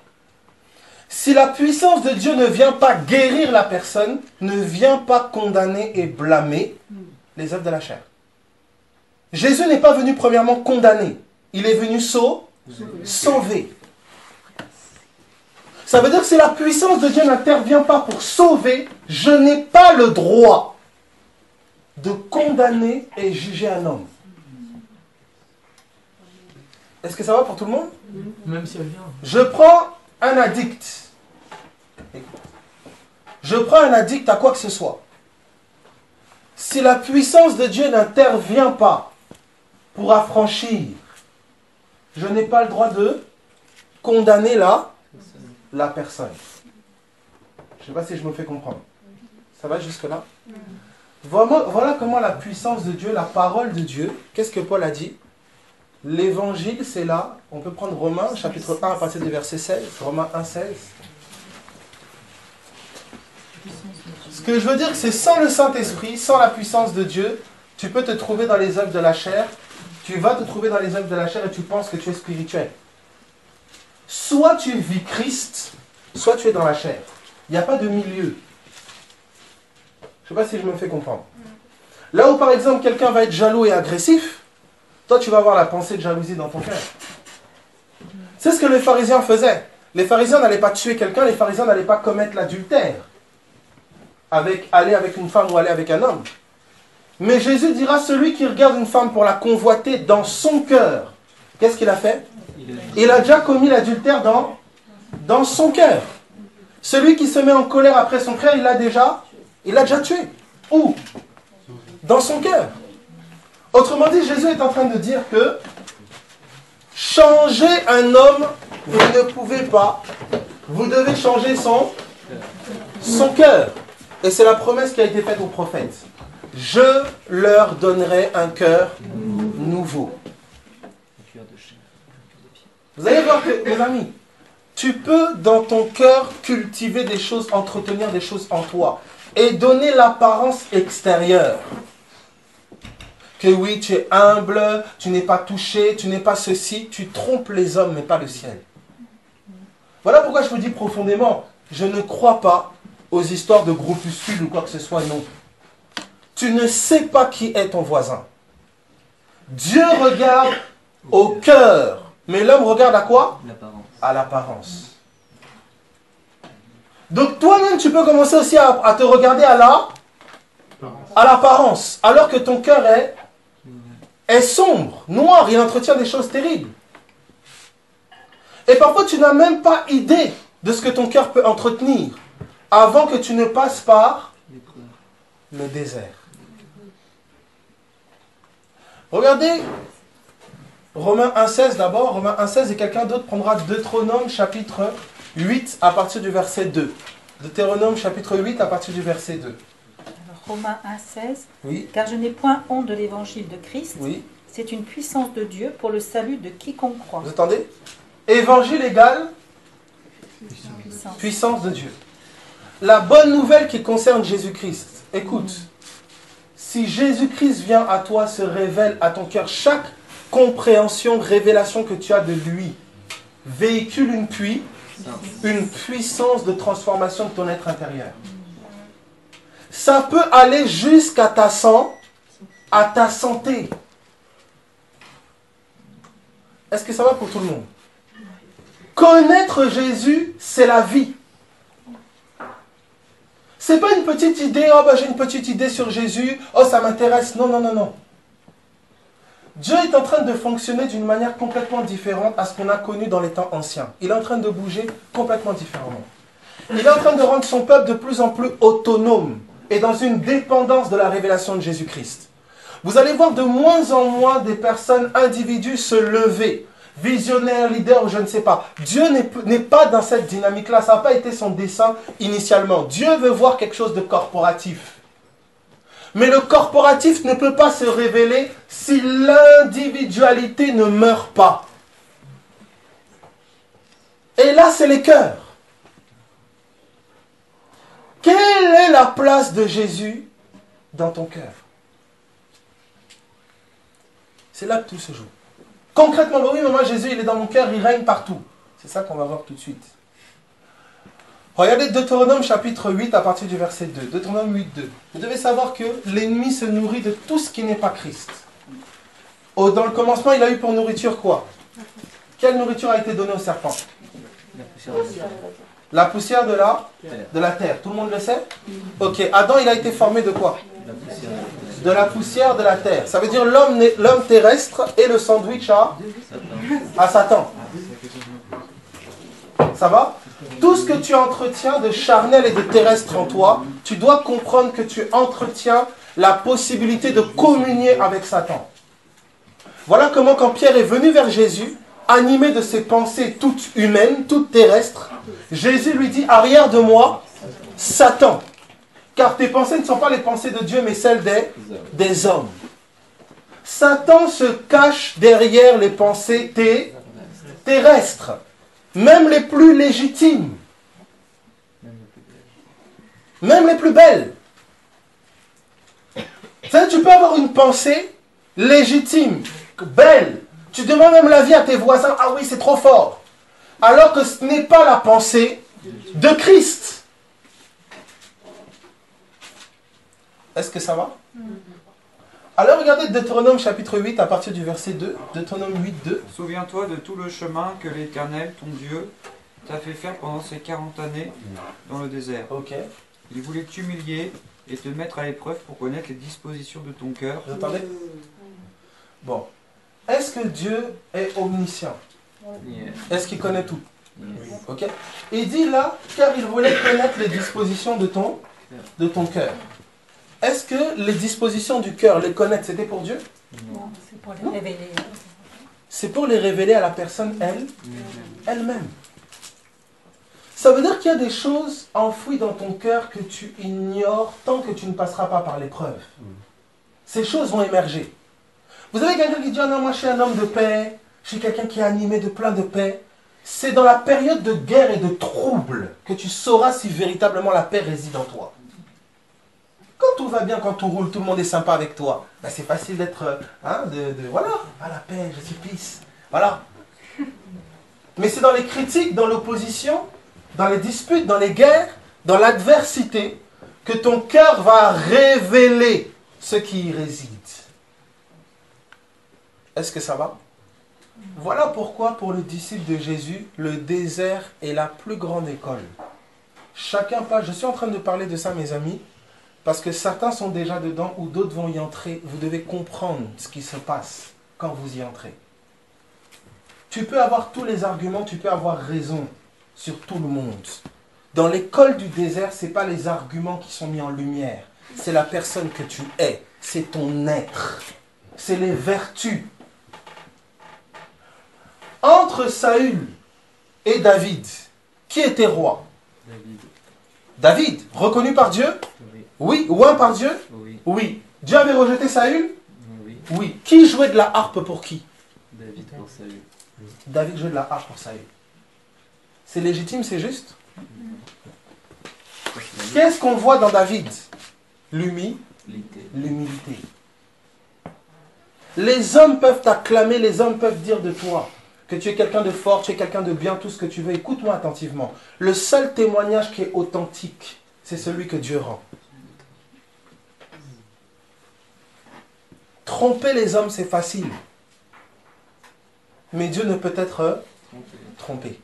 A: Si la puissance de Dieu ne vient pas guérir la personne, ne vient pas condamner et blâmer les œuvres de la chair. Jésus n'est pas venu premièrement condamner, il est venu sauver. Ça veut dire que si la puissance de Dieu n'intervient pas pour sauver, je n'ai pas le droit de condamner et juger un homme. Est-ce que ça va pour tout le monde?
B: Même si elle vient.
A: Je prends un addict. Je prends un addict à quoi que ce soit. Si la puissance de Dieu n'intervient pas pour affranchir, je n'ai pas le droit de condamner la personne. Je ne sais pas si je me fais comprendre. Ça va jusque-là? Voilà comment la puissance de Dieu, la parole de Dieu, qu'est-ce que Paul a dit? L'évangile, c'est là. On peut prendre Romains, chapitre 1, à partir du verset 16. Romains 1, 16. Ce que je veux dire, c'est sans le Saint-Esprit, sans la puissance de Dieu, tu peux te trouver dans les œuvres de la chair. Tu vas te trouver dans les œuvres de la chair et tu penses que tu es spirituel. Soit tu vis Christ, soit tu es dans la chair. Il n'y a pas de milieu. Je ne sais pas si je me fais comprendre. Là où par exemple quelqu'un va être jaloux et agressif, toi tu vas avoir la pensée de jalousie dans ton cœur. C'est ce que les pharisiens faisaient. Les pharisiens n'allaient pas tuer quelqu'un, les pharisiens n'allaient pas commettre l'adultère. Aller avec une femme ou aller avec un homme. Mais Jésus dira, celui qui regarde une femme pour la convoiter dans son cœur, qu'est-ce qu'il a fait? Il a déjà commis l'adultère dans son cœur. Celui qui se met en colère après son frère, il l'a déjà tué. Où? Dans son cœur. Autrement dit, Jésus est en train de dire que changer un homme, vous ne pouvez pas. Vous devez changer son cœur. Et c'est la promesse qui a été faite aux prophètes. Je leur donnerai un cœur nouveau. Vous allez voir que, mes amis, tu peux dans ton cœur cultiver des choses, entretenir des choses en toi et donner l'apparence extérieure. Que oui, tu es humble, tu n'es pas touché, tu n'es pas ceci, tu trompes les hommes mais pas le ciel. Voilà pourquoi je vous dis profondément, je ne crois pas aux histoires de groupuscules ou quoi que ce soit, non. Tu ne sais pas qui est ton voisin. Dieu regarde au cœur. Mais l'homme regarde à quoi? À l'apparence. Donc toi-même, tu peux commencer aussi à te regarder à l'apparence. Alors que ton cœur est sombre, noir, il entretient des choses terribles. Et parfois, tu n'as même pas idée de ce que ton cœur peut entretenir avant que tu ne passes par le désert. Regardez Romains 1,16 d'abord. Romains 1,16 et quelqu'un d'autre prendra Deutéronome chapitre 8 à partir du verset 2. Deutéronome chapitre 8 à partir du verset 2.
H: Alors, Romains 1,16.
A: Oui.
H: Car je n'ai point honte de l'évangile de Christ.
A: Oui.
H: C'est une puissance de Dieu pour le salut de quiconque croit.
A: Vous entendez? Évangile égale
H: Puissance.
A: puissance de Dieu. La bonne nouvelle qui concerne Jésus-Christ. Écoute, si Jésus-Christ vient à toi, se révèle à ton cœur, chaque compréhension, révélation que tu as de lui véhicule une puissance de transformation de ton être intérieur. Ça peut aller jusqu'à ta santé. Est-ce que ça va pour tout le monde? Connaître Jésus, c'est la vie. C'est pas une petite idée, oh ben j'ai une petite idée sur Jésus, oh ça m'intéresse. Non, non, non, non. Dieu est en train de fonctionner d'une manière complètement différente à ce qu'on a connu dans les temps anciens. Il est en train de bouger complètement différemment. Il est en train de rendre son peuple de plus en plus autonome et dans une dépendance de la révélation de Jésus-Christ. Vous allez voir de moins en moins des personnes, individus se lever, visionnaires, leaders, je ne sais pas. Dieu n'est pas dans cette dynamique-là, ça n'a pas été son dessein initialement. Dieu veut voir quelque chose de corporatif. Mais le corporatif ne peut pas se révéler si l'individualité ne meurt pas. Et là, c'est les cœurs. Quelle est la place de Jésus dans ton cœur? C'est là que tout se joue. Concrètement, oui, mais moi, Jésus, il est dans mon cœur, il règne partout. C'est ça qu'on va voir tout de suite. Regardez Deutéronome chapitre 8 à partir du verset 2. Deutéronome 8, 2. Vous devez savoir que l'ennemi se nourrit de tout ce qui n'est pas Christ. Dans le commencement, il a eu pour nourriture quoi? Quelle nourriture a été donnée au serpent? La poussière de la terre. Tout le monde le sait? Ok. Adam, il a été formé de quoi? De la poussière de la terre. Ça veut dire l'homme terrestre et le sandwich à Satan. Ça va? Tout ce que tu entretiens de charnel et de terrestre en toi, tu dois comprendre que tu entretiens la possibilité de communier avec Satan. Voilà comment quand Pierre est venu vers Jésus, animé de ses pensées toutes humaines, toutes terrestres, Jésus lui dit « Arrière de moi, Satan, car tes pensées ne sont pas les pensées de Dieu, mais celles des hommes. » Satan se cache derrière les pensées terrestres. Même les plus légitimes. Même les plus belles. Tu peux avoir une pensée légitime, belle. Tu demandes même l'avis à tes voisins. Ah oui, c'est trop fort. Alors que ce n'est pas la pensée de Christ. Est-ce que ça va? Alors regardez Deutéronome chapitre 8 à partir du verset 2. Deutéronome 8, 2.
I: Souviens-toi de tout le chemin que l'Éternel, ton Dieu, t'a fait faire pendant ces 40 années dans le désert.
A: Ok.
I: Il voulait t'humilier et te mettre à l'épreuve pour connaître les dispositions de ton cœur.
A: Vous entendez? Bon. Est-ce que Dieu est omniscient? Est-ce qu'il connaît tout? Ok. Il dit là, car il voulait connaître les dispositions de ton cœur. Est-ce que les dispositions du cœur, les connaître, c'était pour Dieu?
H: Non, c'est pour les révéler.
A: C'est pour les révéler à la personne elle-même. Ça veut dire qu'il y a des choses enfouies dans ton cœur que tu ignores tant que tu ne passeras pas par l'épreuve. Ces choses vont émerger. Vous avez quelqu'un qui dit « Ah non, moi je suis un homme de paix, je suis quelqu'un qui est animé de plein de paix ». C'est dans la période de guerre et de trouble que tu sauras si véritablement la paix réside en toi. Quand tout va bien, quand tout roule, tout le monde est sympa avec toi, ben c'est facile d'être, voilà, à la paix, je suis peace, voilà. Mais c'est dans les critiques, dans l'opposition, dans les disputes, dans les guerres, dans l'adversité, que ton cœur va révéler ce qui y réside. Est-ce que ça va? Voilà pourquoi pour le disciple de Jésus, le désert est la plus grande école. Chacun passe, je suis en train de parler de ça mes amis, parce que certains sont déjà dedans ou d'autres vont y entrer. Vous devez comprendre ce qui se passe quand vous y entrez. Tu peux avoir tous les arguments, tu peux avoir raison sur tout le monde. Dans l'école du désert, ce n'est pas les arguments qui sont mis en lumière. C'est la personne que tu es. C'est ton être. C'est les vertus. Entre Saül et David, qui était roi? David, reconnu par Dieu? Oui. Oint par Dieu? Oui. Dieu avait rejeté Saül? Oui. Qui jouait de la harpe pour qui?
F: David pour Saül.
A: David jouait de la harpe pour Saül. C'est légitime, c'est juste? Qu'est-ce qu'on voit dans David? L'humilité. Les hommes peuvent t'acclamer, les hommes peuvent dire de toi que tu es quelqu'un de fort, tu es quelqu'un de bien, tout ce que tu veux. Écoute-moi attentivement. Le seul témoignage qui est authentique, c'est celui que Dieu rend. Tromper les hommes, c'est facile. Mais Dieu ne peut être trompé.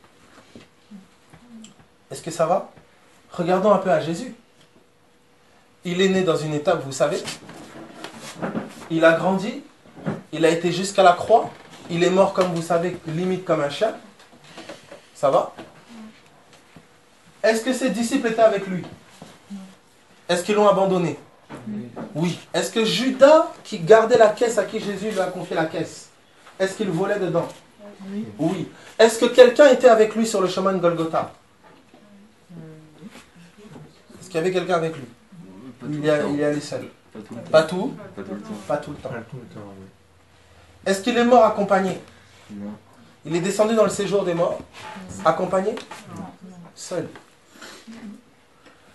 A: Est-ce que ça va? Regardons un peu à Jésus. Il est né dans une étape, vous savez. Il a grandi. Il a été jusqu'à la croix. Il est mort, comme vous savez, limite comme un chien. Ça va? Est-ce que ses disciples étaient avec lui? Est-ce qu'ils l'ont abandonné? Oui. Est-ce que Judas, qui gardait la caisse à qui Jésus lui a confié la caisse, est-ce qu'il volait dedans? Oui. Est-ce que quelqu'un était avec lui sur le chemin de Golgotha? Est-ce qu'il y avait quelqu'un avec lui? Il est allé seul. Pas tout le temps. Est-ce qu'il est mort accompagné?
F: Non.
A: Il est descendu dans le séjour des morts accompagné? Seul.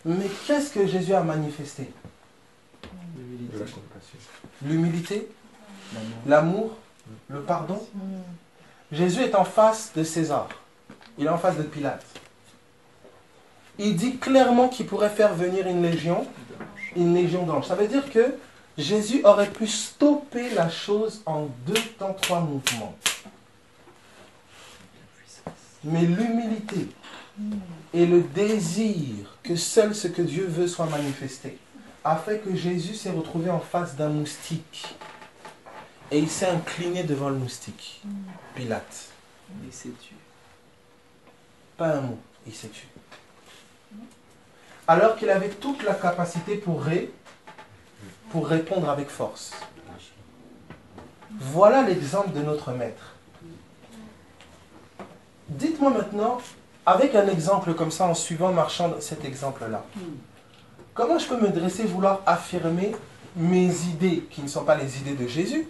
A: Mais qu'est-ce que Jésus a manifesté? L'humilité, l'amour, le pardon. Jésus est en face de César. Il est en face de Pilate. Il dit clairement qu'il pourrait faire venir une légion d'anges. Ça veut dire que Jésus aurait pu stopper la chose en 2 temps, 3 mouvements. Mais l'humilité et le désir que seul ce que Dieu veut soit manifesté a fait que Jésus s'est retrouvé en face d'un moustique. Et il s'est incliné devant le moustique. Pilate.
F: Il s'est tué.
A: Pas un mot, il s'est tué. Alors qu'il avait toute la capacité pour répondre avec force. Voilà l'exemple de notre maître. Dites-moi maintenant, avec un exemple comme ça, en suivant, marchant cet exemple-là, comment je peux me dresser, vouloir affirmer mes idées, qui ne sont pas les idées de Jésus,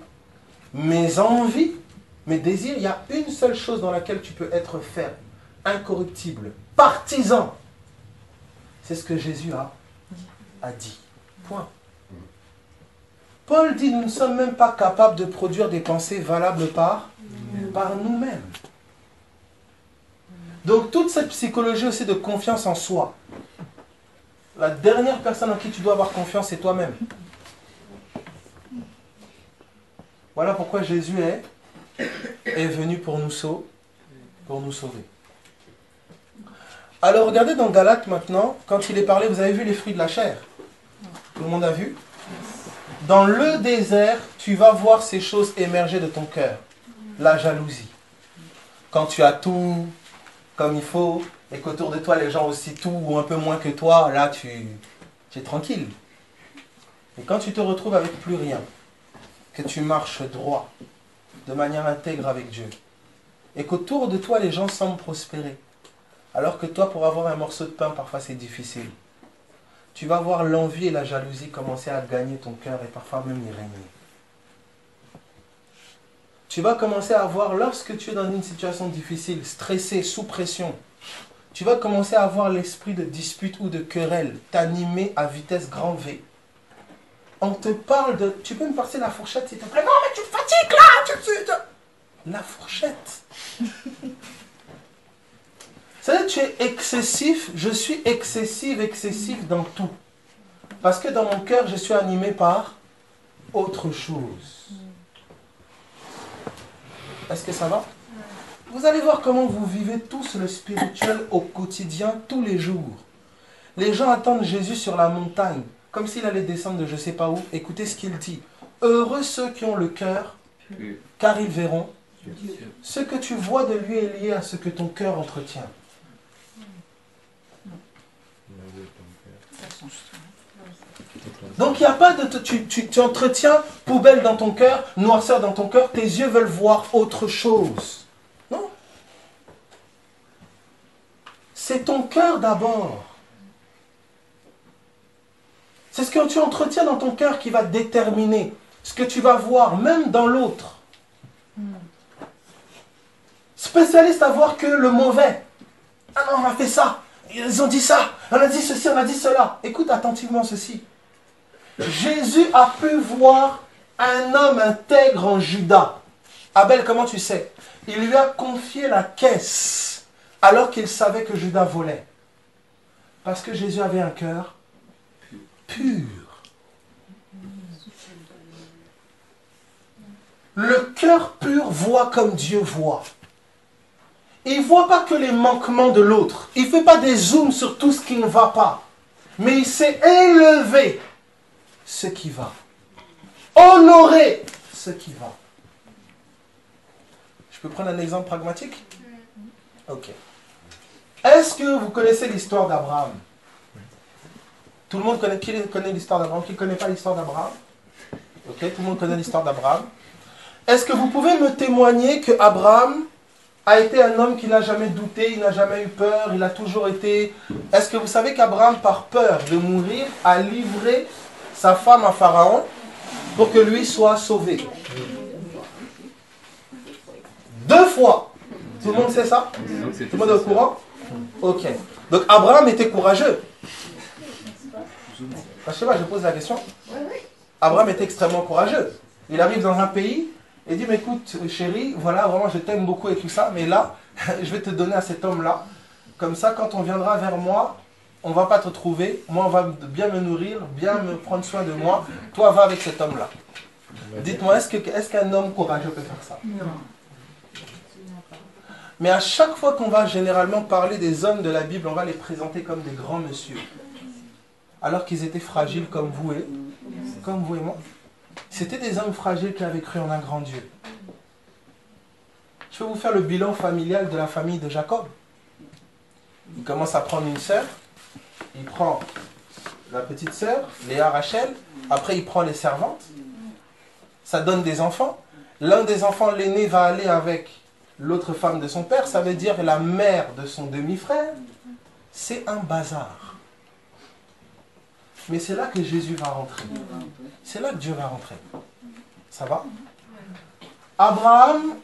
A: mes envies, mes désirs? Il y a une seule chose dans laquelle tu peux être ferme, incorruptible, partisan. C'est ce que Jésus a dit. Point. Paul dit, nous ne sommes même pas capables de produire des pensées valables par nous-mêmes. Donc toute cette psychologie aussi de confiance en soi, la dernière personne en qui tu dois avoir confiance, c'est toi-même. Voilà pourquoi Jésus est venu pour nous sauver. Alors regardez dans Galates maintenant, quand il est parlé, vous avez vu les fruits de la chair. Tout le monde a vu? Dans le désert, tu vas voir ces choses émerger de ton cœur. La jalousie. Quand tu as tout comme il faut, et qu'autour de toi, les gens ont aussi tout ou un peu moins que toi, là, tu es tranquille. Et quand tu te retrouves avec plus rien, que tu marches droit, de manière intègre avec Dieu, et qu'autour de toi, les gens semblent prospérer, alors que toi, pour avoir un morceau de pain, parfois c'est difficile, tu vas voir l'envie et la jalousie commencer à gagner ton cœur et parfois même y régner. Tu vas commencer à voir, lorsque tu es dans une situation difficile, stressé, sous pression, tu vas commencer à avoir l'esprit de dispute ou de querelle t'animer à vitesse grand V. On te parle de... Tu peux me passer la fourchette s'il te plaît? Non mais tu te fatigues là, La fourchette. C'est-à-dire tu es excessif, je suis excessif dans tout. Parce que dans mon cœur, je suis animé par autre chose. Est-ce que ça va? Vous allez voir comment vous vivez tous le spirituel au quotidien, tous les jours. Les gens attendent Jésus sur la montagne, comme s'il allait descendre de je ne sais pas où. Écoutez ce qu'il dit. Heureux ceux qui ont le cœur, car ils verront. Ce que tu vois de lui est lié à ce que ton cœur entretient. Donc il n'y a pas de... Tu entretiens poubelle dans ton cœur, noirceur dans ton cœur, tes yeux veulent voir autre chose. Non. C'est ton cœur d'abord. C'est ce que tu entretiens dans ton cœur qui va déterminer ce que tu vas voir, même dans l'autre. Spécialiste à voir que le mauvais. Ah non, on a fait ça. Ils ont dit ça. On a dit ceci, on a dit cela. Écoute attentivement ceci. Jésus a pu voir un homme intègre en Juda. Abel, comment tu sais? Il lui a confié la caisse alors qu'il savait que Judas volait. Parce que Jésus avait un cœur pur. Le cœur pur voit comme Dieu voit. Il ne voit pas que les manquements de l'autre. Il ne fait pas des zooms sur tout ce qui ne va pas. Mais il sait élever ce qui va. Honorer ce qui va. Je peux prendre un exemple pragmatique? Ok. Est-ce que vous connaissez l'histoire d'Abraham? Tout le monde connaît, qui connaît l'histoire d'Abraham? Qui ne connaît pas l'histoire d'Abraham? Ok, tout le monde connaît l'histoire d'Abraham. Est-ce que vous pouvez me témoigner que Abraham a été un homme qui n'a jamais douté, il n'a jamais eu peur, il a toujours été... Est-ce que vous savez qu'Abraham, par peur de mourir, a livré sa femme à Pharaon pour que lui soit sauvé? 2 fois. Tout le monde sait ça? Tout le monde est au courant? Ok. Donc Abraham était courageux. Je sais pas, je pose la question. Abraham était extrêmement courageux. Il arrive dans un pays et dit, mais écoute chérie, voilà, vraiment je t'aime beaucoup et tout ça, mais là, je vais te donner à cet homme-là. Comme ça, quand on viendra vers moi, on ne va pas te trouver. Moi, on va bien me nourrir, bien me prendre soin de moi. Toi, va avec cet homme-là. Dites-moi, est-ce qu'un homme courageux peut faire ça? Non. Mais à chaque fois qu'on va généralement parler des hommes de la Bible, on va les présenter comme des grands messieurs. Alors qu'ils étaient fragiles comme vous et moi. C'était des hommes fragiles qui avaient cru en un grand Dieu. Je vais vous faire le bilan familial de la famille de Jacob. Il commence à prendre une sœur. Il prend la petite sœur, Léa, Rachel. Après, il prend les servantes. Ça donne des enfants. L'un des enfants, l'aîné, va aller avec l'autre femme de son père. Ça veut dire la mère de son demi-frère. C'est un bazar. Mais c'est là que Jésus va rentrer. C'est là que Dieu va rentrer. Ça va? Abraham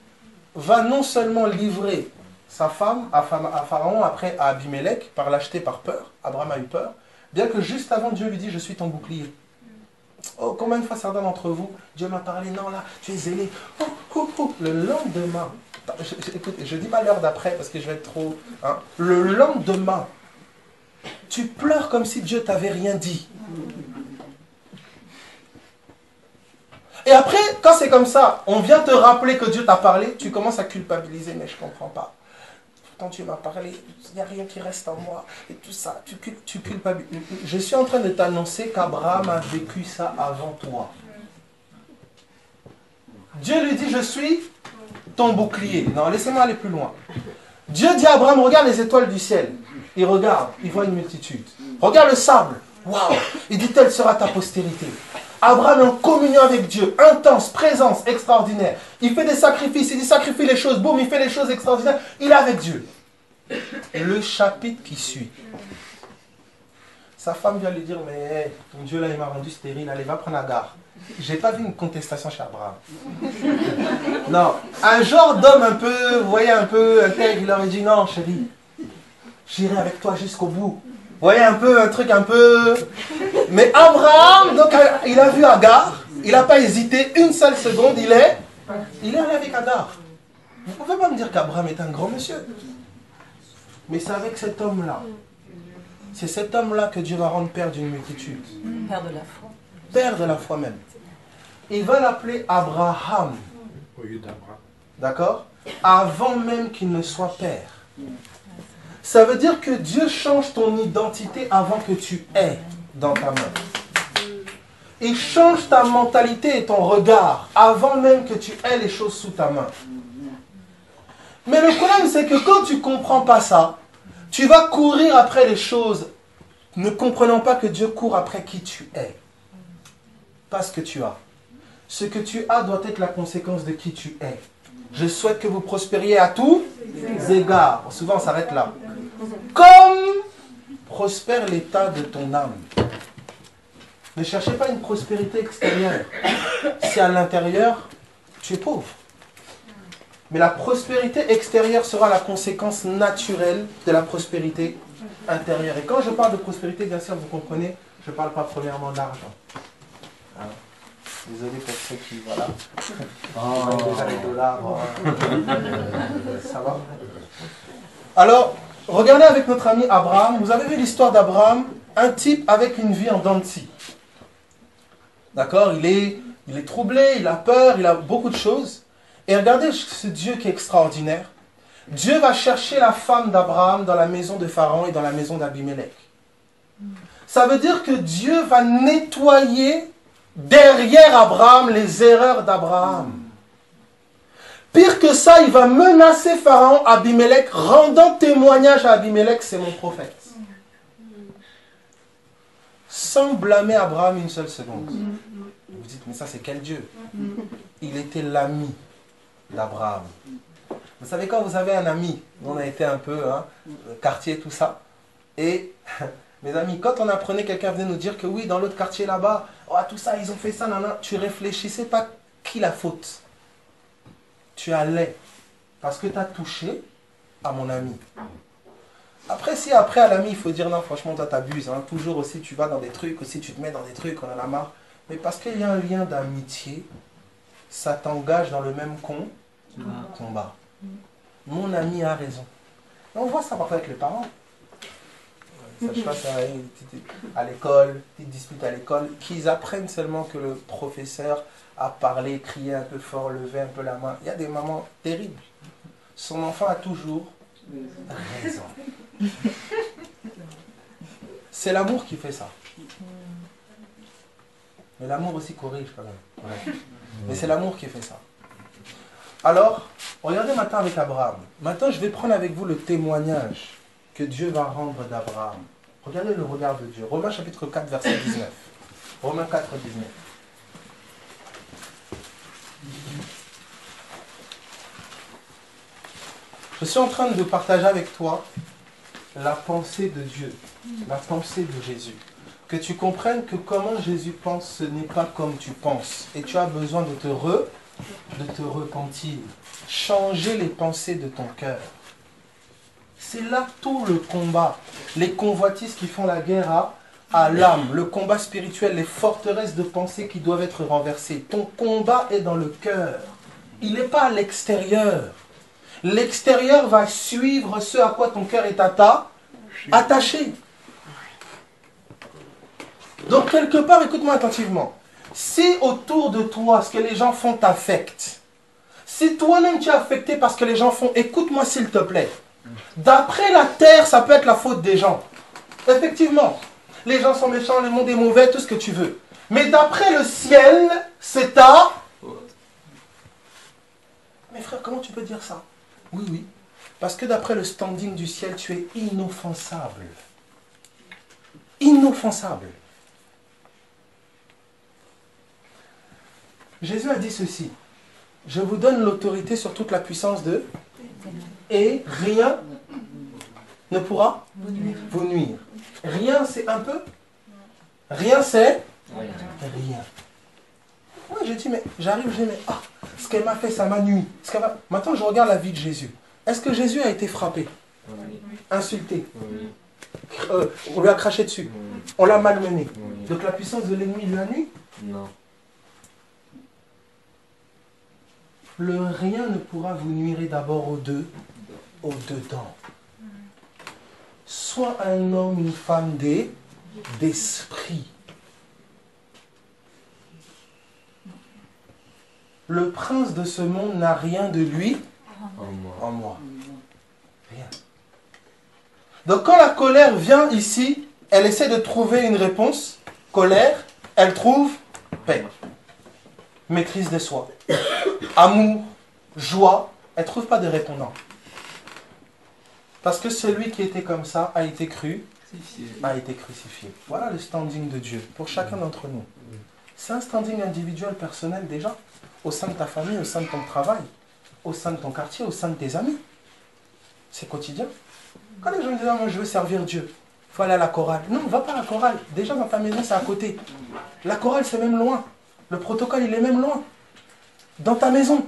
A: va non seulement livrer sa femme à Pharaon, après à Abimelech, par l'acheter par peur. Abraham a eu peur. Bien que juste avant, Dieu lui dit, je suis ton bouclier. Oh, combien de fois certains d'entre vous, Dieu m'a parlé, non là, tu es zélé. Le lendemain, écoutez, je ne dis pas l'heure d'après parce que je vais être trop... Hein, le lendemain, tu pleures comme si Dieu t'avait rien dit. Et après, quand c'est comme ça, on vient te rappeler que Dieu t'a parlé, tu commences à culpabiliser, mais je ne comprends pas. pourtant Dieu m'a parlé, il n'y a rien qui reste en moi, et tout ça, tu culpabilises. Je suis en train de t'annoncer qu'Abraham a vécu ça avant toi. Dieu lui dit, je suis ton bouclier. Non, laissez-moi aller plus loin. Dieu dit à Abraham, regarde les étoiles du ciel. Il regarde, il voit une multitude. Regarde le sable. Waouh! Il dit, telle sera ta postérité. Abraham est en communion avec Dieu, intense, présence extraordinaire. Il fait des sacrifices, il sacrifie les choses, boum, il fait les choses extraordinaires. Il est avec Dieu. Le chapitre qui suit. Sa femme vient lui dire, mais hey, ton Dieu là, il m'a rendu stérile, allez, va prendre Agar. J'ai pas vu une contestation chez Abraham. Non, un genre d'homme un peu, vous voyez, un peu intègre, il aurait dit, non chérie, j'irai avec toi jusqu'au bout. Vous voyez, un peu, un truc un peu... Mais Abraham, donc, il a vu Agar, il n'a pas hésité une seule seconde, il est allé avec Agar. Vous ne pouvez pas me dire qu'Abraham est un grand monsieur. Mais c'est avec cet homme-là. C'est cet homme-là que Dieu va rendre père d'une multitude.
H: Père de la foi.
A: Père de la foi même. Il va l'appeler Abraham.
C: Au lieu d'Abraham.
A: D'accord? Avant même qu'il ne soit père. Ça veut dire que Dieu change ton identité avant que tu aies dans ta main. Il change ta mentalité et ton regard avant même que tu aies les choses sous ta main. Mais le problème, c'est que quand tu ne comprends pas ça, tu vas courir après les choses, ne comprenant pas que Dieu court après qui tu es. Pas ce que tu as. Ce que tu as doit être la conséquence de qui tu es. Je souhaite que vous prospériez à tous égards. Souvent, on s'arrête là. Comme prospère l'état de ton âme. Ne cherchez pas une prospérité extérieure. Si à l'intérieur, tu es pauvre. Mais la prospérité extérieure sera la conséquence naturelle de la prospérité intérieure. Et quand je parle de prospérité, bien sûr, vous comprenez, je ne parle pas premièrement d'argent. Hein? Désolé pour ceux qui, voilà. Oh. Déjà les dollars. Ça va? Alors, regardez avec notre ami Abraham. Vous avez vu l'histoire d'Abraham, un type avec une vie en dents de scie. D'accord? Il est troublé, il a peur, il a beaucoup de choses. Et regardez ce Dieu qui est extraordinaire. Dieu va chercher la femme d'Abraham dans la maison de Pharaon et dans la maison d'Abimelech. Ça veut dire que Dieu va nettoyer derrière Abraham les erreurs d'Abraham. Pire que ça, il va menacer Pharaon, Abimelech, rendant témoignage à Abimelech, c'est mon prophète. Sans blâmer Abraham une seule seconde. Vous dites, mais ça c'est quel Dieu? Il était l'ami d'Abraham. Vous savez, quand vous avez un ami, on a été un peu, quartier, tout ça, et mes amis, quand on apprenait, quelqu'un venait nous dire que oui, dans l'autre quartier là-bas, oh, tout ça, ils ont fait ça, nan, nan, tu réfléchissais pas qui la faute. Tu allais, parce que tu as touché à mon ami. Après, si après à l'ami, il faut dire non, franchement, toi t'abuses, hein. Toujours aussi, tu vas dans des trucs, aussi tu te mets dans des trucs, on en a marre. Mais parce qu'il y a un lien d'amitié, ça t'engage dans le même combat. Mon ami a raison. Et on voit ça parfois avec les parents. Ça se passe à l'école, petite dispute à l'école, qu'ils apprennent seulement que le professeur a parlé, crié un peu fort, levé un peu la main. Il y a des mamans terribles. Son enfant a toujours raison. C'est l'amour qui fait ça. Mais l'amour aussi corrige quand même. Ouais. Mais c'est l'amour qui fait ça. Alors, regardez maintenant avec Abraham. Maintenant, je vais prendre avec vous le témoignage que Dieu va rendre d'Abraham. Regardez le regard de Dieu. Romains chapitre 4, verset 19. Romains 4, 19. Je suis en train de partager avec toi la pensée de Dieu, la pensée de Jésus. Que tu comprennes que comment Jésus pense, ce n'est pas comme tu penses. Et tu as besoin de te repentir. Changer les pensées de ton cœur. C'est là tout le combat. Les convoitises qui font la guerre à l'âme. Le combat spirituel, les forteresses de pensée qui doivent être renversées. Ton combat est dans le cœur. Il n'est pas à l'extérieur. L'extérieur va suivre ce à quoi ton cœur est attaché. Donc quelque part, écoute-moi attentivement. Si autour de toi, ce que les gens font t'affecte, si toi-même tu es affecté par ce que les gens font, écoute-moi s'il te plaît. D'après la terre, ça peut être la faute des gens. Effectivement, les gens sont méchants, le monde est mauvais, tout ce que tu veux. Mais d'après le ciel, c'est ta... Mais frère, comment tu peux dire ça? Oui, oui. Parce que d'après le standing du ciel, tu es inoffensable. Inoffensable. Jésus a dit ceci. Je vous donne l'autorité sur toute la puissance de... Et rien ne pourra vous nuire. Rien, c'est un peu. Rien, c'est rien. Moi, j'ai dit, mais j'arrive, je dis, mais ce qu'elle m'a fait, ça m'a nui. Maintenant, je regarde la vie de Jésus. Est-ce que Jésus a été frappé, insulté, on lui a craché dessus, on l'a malmené? Donc la puissance de l'ennemi lui a nui?
F: Non.
A: Le rien ne pourra vous nuire d'abord au-dedans. Sois un homme, une femme d'esprit. Le prince de ce monde n'a rien de lui en moi. Rien. Donc quand la colère vient ici, elle essaie de trouver une réponse. Colère, elle trouve paix. Maîtrise de soi. Amour, joie, elle ne trouve pas de répondant. Parce que celui qui était comme ça a été crucifié. Voilà le standing de Dieu pour chacun d'entre nous. C'est un standing individuel, personnel déjà, au sein de ta famille, au sein de ton travail, au sein de ton quartier, au sein de tes amis. C'est quotidien. Quand les gens disent, moi je veux servir Dieu, il faut aller à la chorale. Non, va pas à la chorale. Déjà dans ta maison, c'est à côté. La chorale, c'est même loin. Le protocole, il est même loin. Dans ta maison,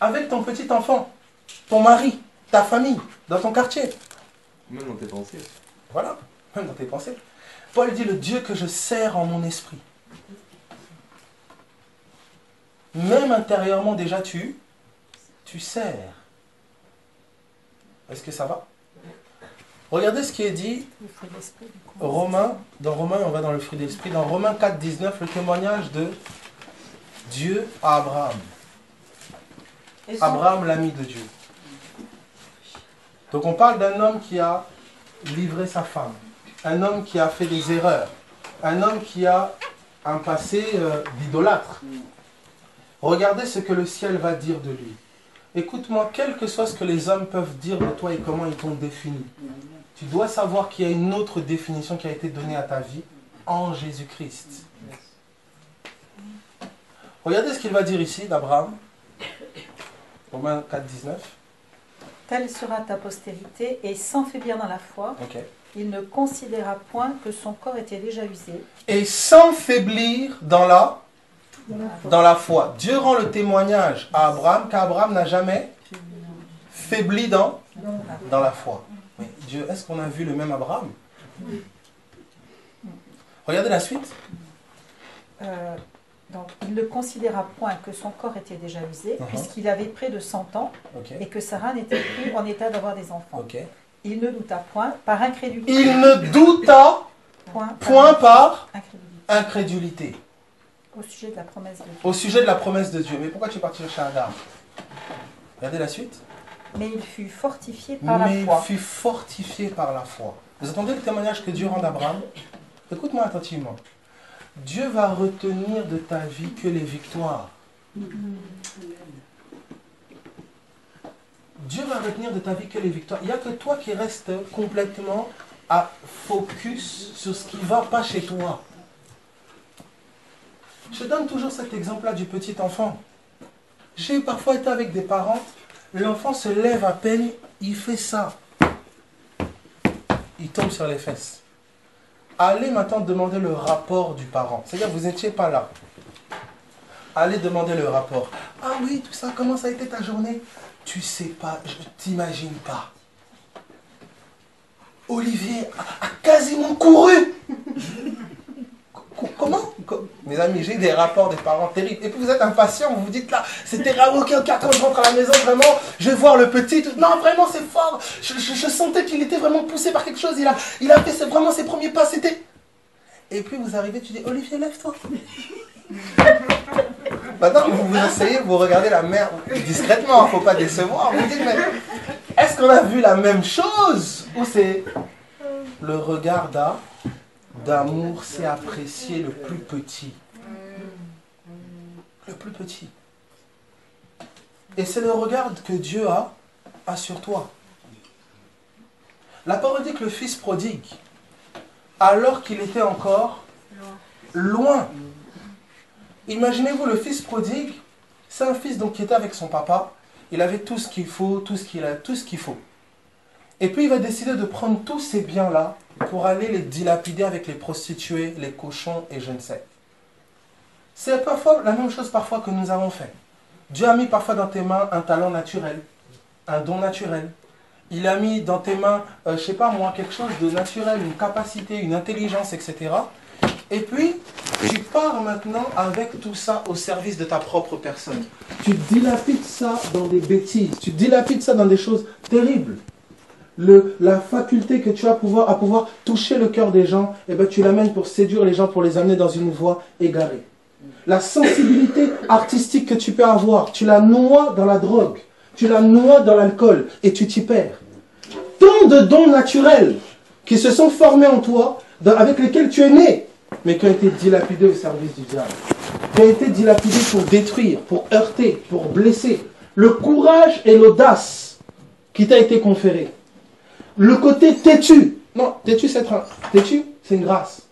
A: avec ton petit enfant, ton mari, ta famille, dans ton quartier.
F: Même dans tes pensées.
A: Voilà, même dans tes pensées. Paul dit, le Dieu que je sers en mon esprit. Même intérieurement, déjà, tu sers. Est-ce que ça va? Regardez ce qui est dit, dans Romains, on va dans le fruit d'esprit, dans Romains 4, 19, le témoignage de Dieu à Abraham. Abraham, l'ami de Dieu. Donc on parle d'un homme qui a livré sa femme, un homme qui a fait des erreurs, un homme qui a un passé d'idolâtre. Regardez ce que le ciel va dire de lui. Écoute-moi, quel que soit ce que les hommes peuvent dire de toi et comment ils t'ont défini, tu dois savoir qu'il y a une autre définition qui a été donnée à ta vie en Jésus-Christ. Regardez ce qu'il va dire ici d'Abraham. Romains 4, 19.
H: Telle sera ta postérité, et sans faiblir dans la foi, il ne considéra point que son corps était déjà usé. Et
A: sans faiblir dans la foi. Dieu rend le témoignage à Abraham qu'Abraham n'a jamais faibli dans la foi. Mais Dieu, est-ce qu'on a vu le même Abraham? Regardez la suite.
H: Donc, il ne considéra point que son corps était déjà usé, puisqu'il avait près de 100 ans, et que Sarah n'était plus en état d'avoir des enfants. Il ne douta point par incrédulité.
A: Il ne douta point par incrédulité.
H: Au sujet de la promesse de Dieu.
A: Au sujet de la promesse de Dieu. Mais pourquoi tu es parti chercher Agar? Regardez la suite.
H: Mais il fut fortifié par la foi.
A: Mais il fut fortifié par la foi. Vous entendez le témoignage que Dieu rend d'Abraham? Écoute-moi attentivement. Dieu va retenir de ta vie que les victoires. Dieu va retenir de ta vie que les victoires. Il n'y a que toi qui restes complètement à focus sur ce qui ne va pas chez toi. Je donne toujours cet exemple-là du petit enfant. J'ai parfois été avec des parents, l'enfant se lève à peine, il fait ça. Il tombe sur les fesses. Allez maintenant demander le rapport du parent. C'est-à-dire, vous n'étiez pas là. Allez demander le rapport. Ah oui, tout ça, comment ça a été ta journée? Tu sais pas, je t'imagine pas. Olivier a quasiment couru. Comment? Mes amis, j'ai des rapports des parents terribles. Et puis vous êtes impatients, vous vous dites là, c'était ok, quand je rentre à la maison, vraiment, je vais voir le petit. Non, vraiment, c'est fort. Je sentais qu'il était vraiment poussé par quelque chose. Il a fait vraiment ses premiers pas. C'était. Et puis vous arrivez, tu dis, Olivier, lève-toi. Maintenant, vous vous asseyez, vous regardez la mère discrètement, il ne faut pas décevoir. Vous dites, mais Est-ce qu'on a vu la même chose? Ou c'est le regard d'amour, c'est apprécier le plus petit. Le plus petit. Et c'est le regard que Dieu a sur toi. La parole dit que le fils prodigue, alors qu'il était encore loin. Imaginez-vous le fils prodigue, c'est un fils donc qui était avec son papa, il avait tout ce qu'il faut, tout ce qu'il faut. Et puis il va décider de prendre tous ces biens-là pour aller les dilapider avec les prostituées, les cochons et je ne sais. C'est parfois la même chose parfois que nous avons fait. Dieu a mis parfois dans tes mains un talent naturel, un don naturel. Il a mis dans tes mains, je ne sais pas moi, quelque chose de naturel, une capacité, une intelligence, etc. Et puis, tu pars maintenant avec tout ça au service de ta propre personne. Tu dilapides ça dans des bêtises, tu dilapides ça dans des choses terribles. La faculté que tu as à pouvoir toucher le cœur des gens, eh ben, tu l'amènes pour séduire les gens, pour les amener dans une voie égarée. La sensibilité artistique que tu peux avoir, tu la noies dans la drogue, tu la noies dans l'alcool et tu t'y perds. Tant de dons naturels qui se sont formés en toi, avec lesquels tu es né, mais qui ont été dilapidés au service du diable. Qui ont été dilapidés pour détruire, pour heurter, pour blesser. Le courage et l'audace qui t'a été conféré. Le côté têtu. Non, têtu c'est une grâce.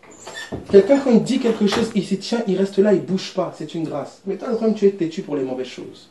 A: Quelqu'un quand il dit quelque chose, il s'y tient, il reste là, il ne bouge pas. C'est une grâce. Mais toi, le problème, tu es têtu pour les mauvaises choses.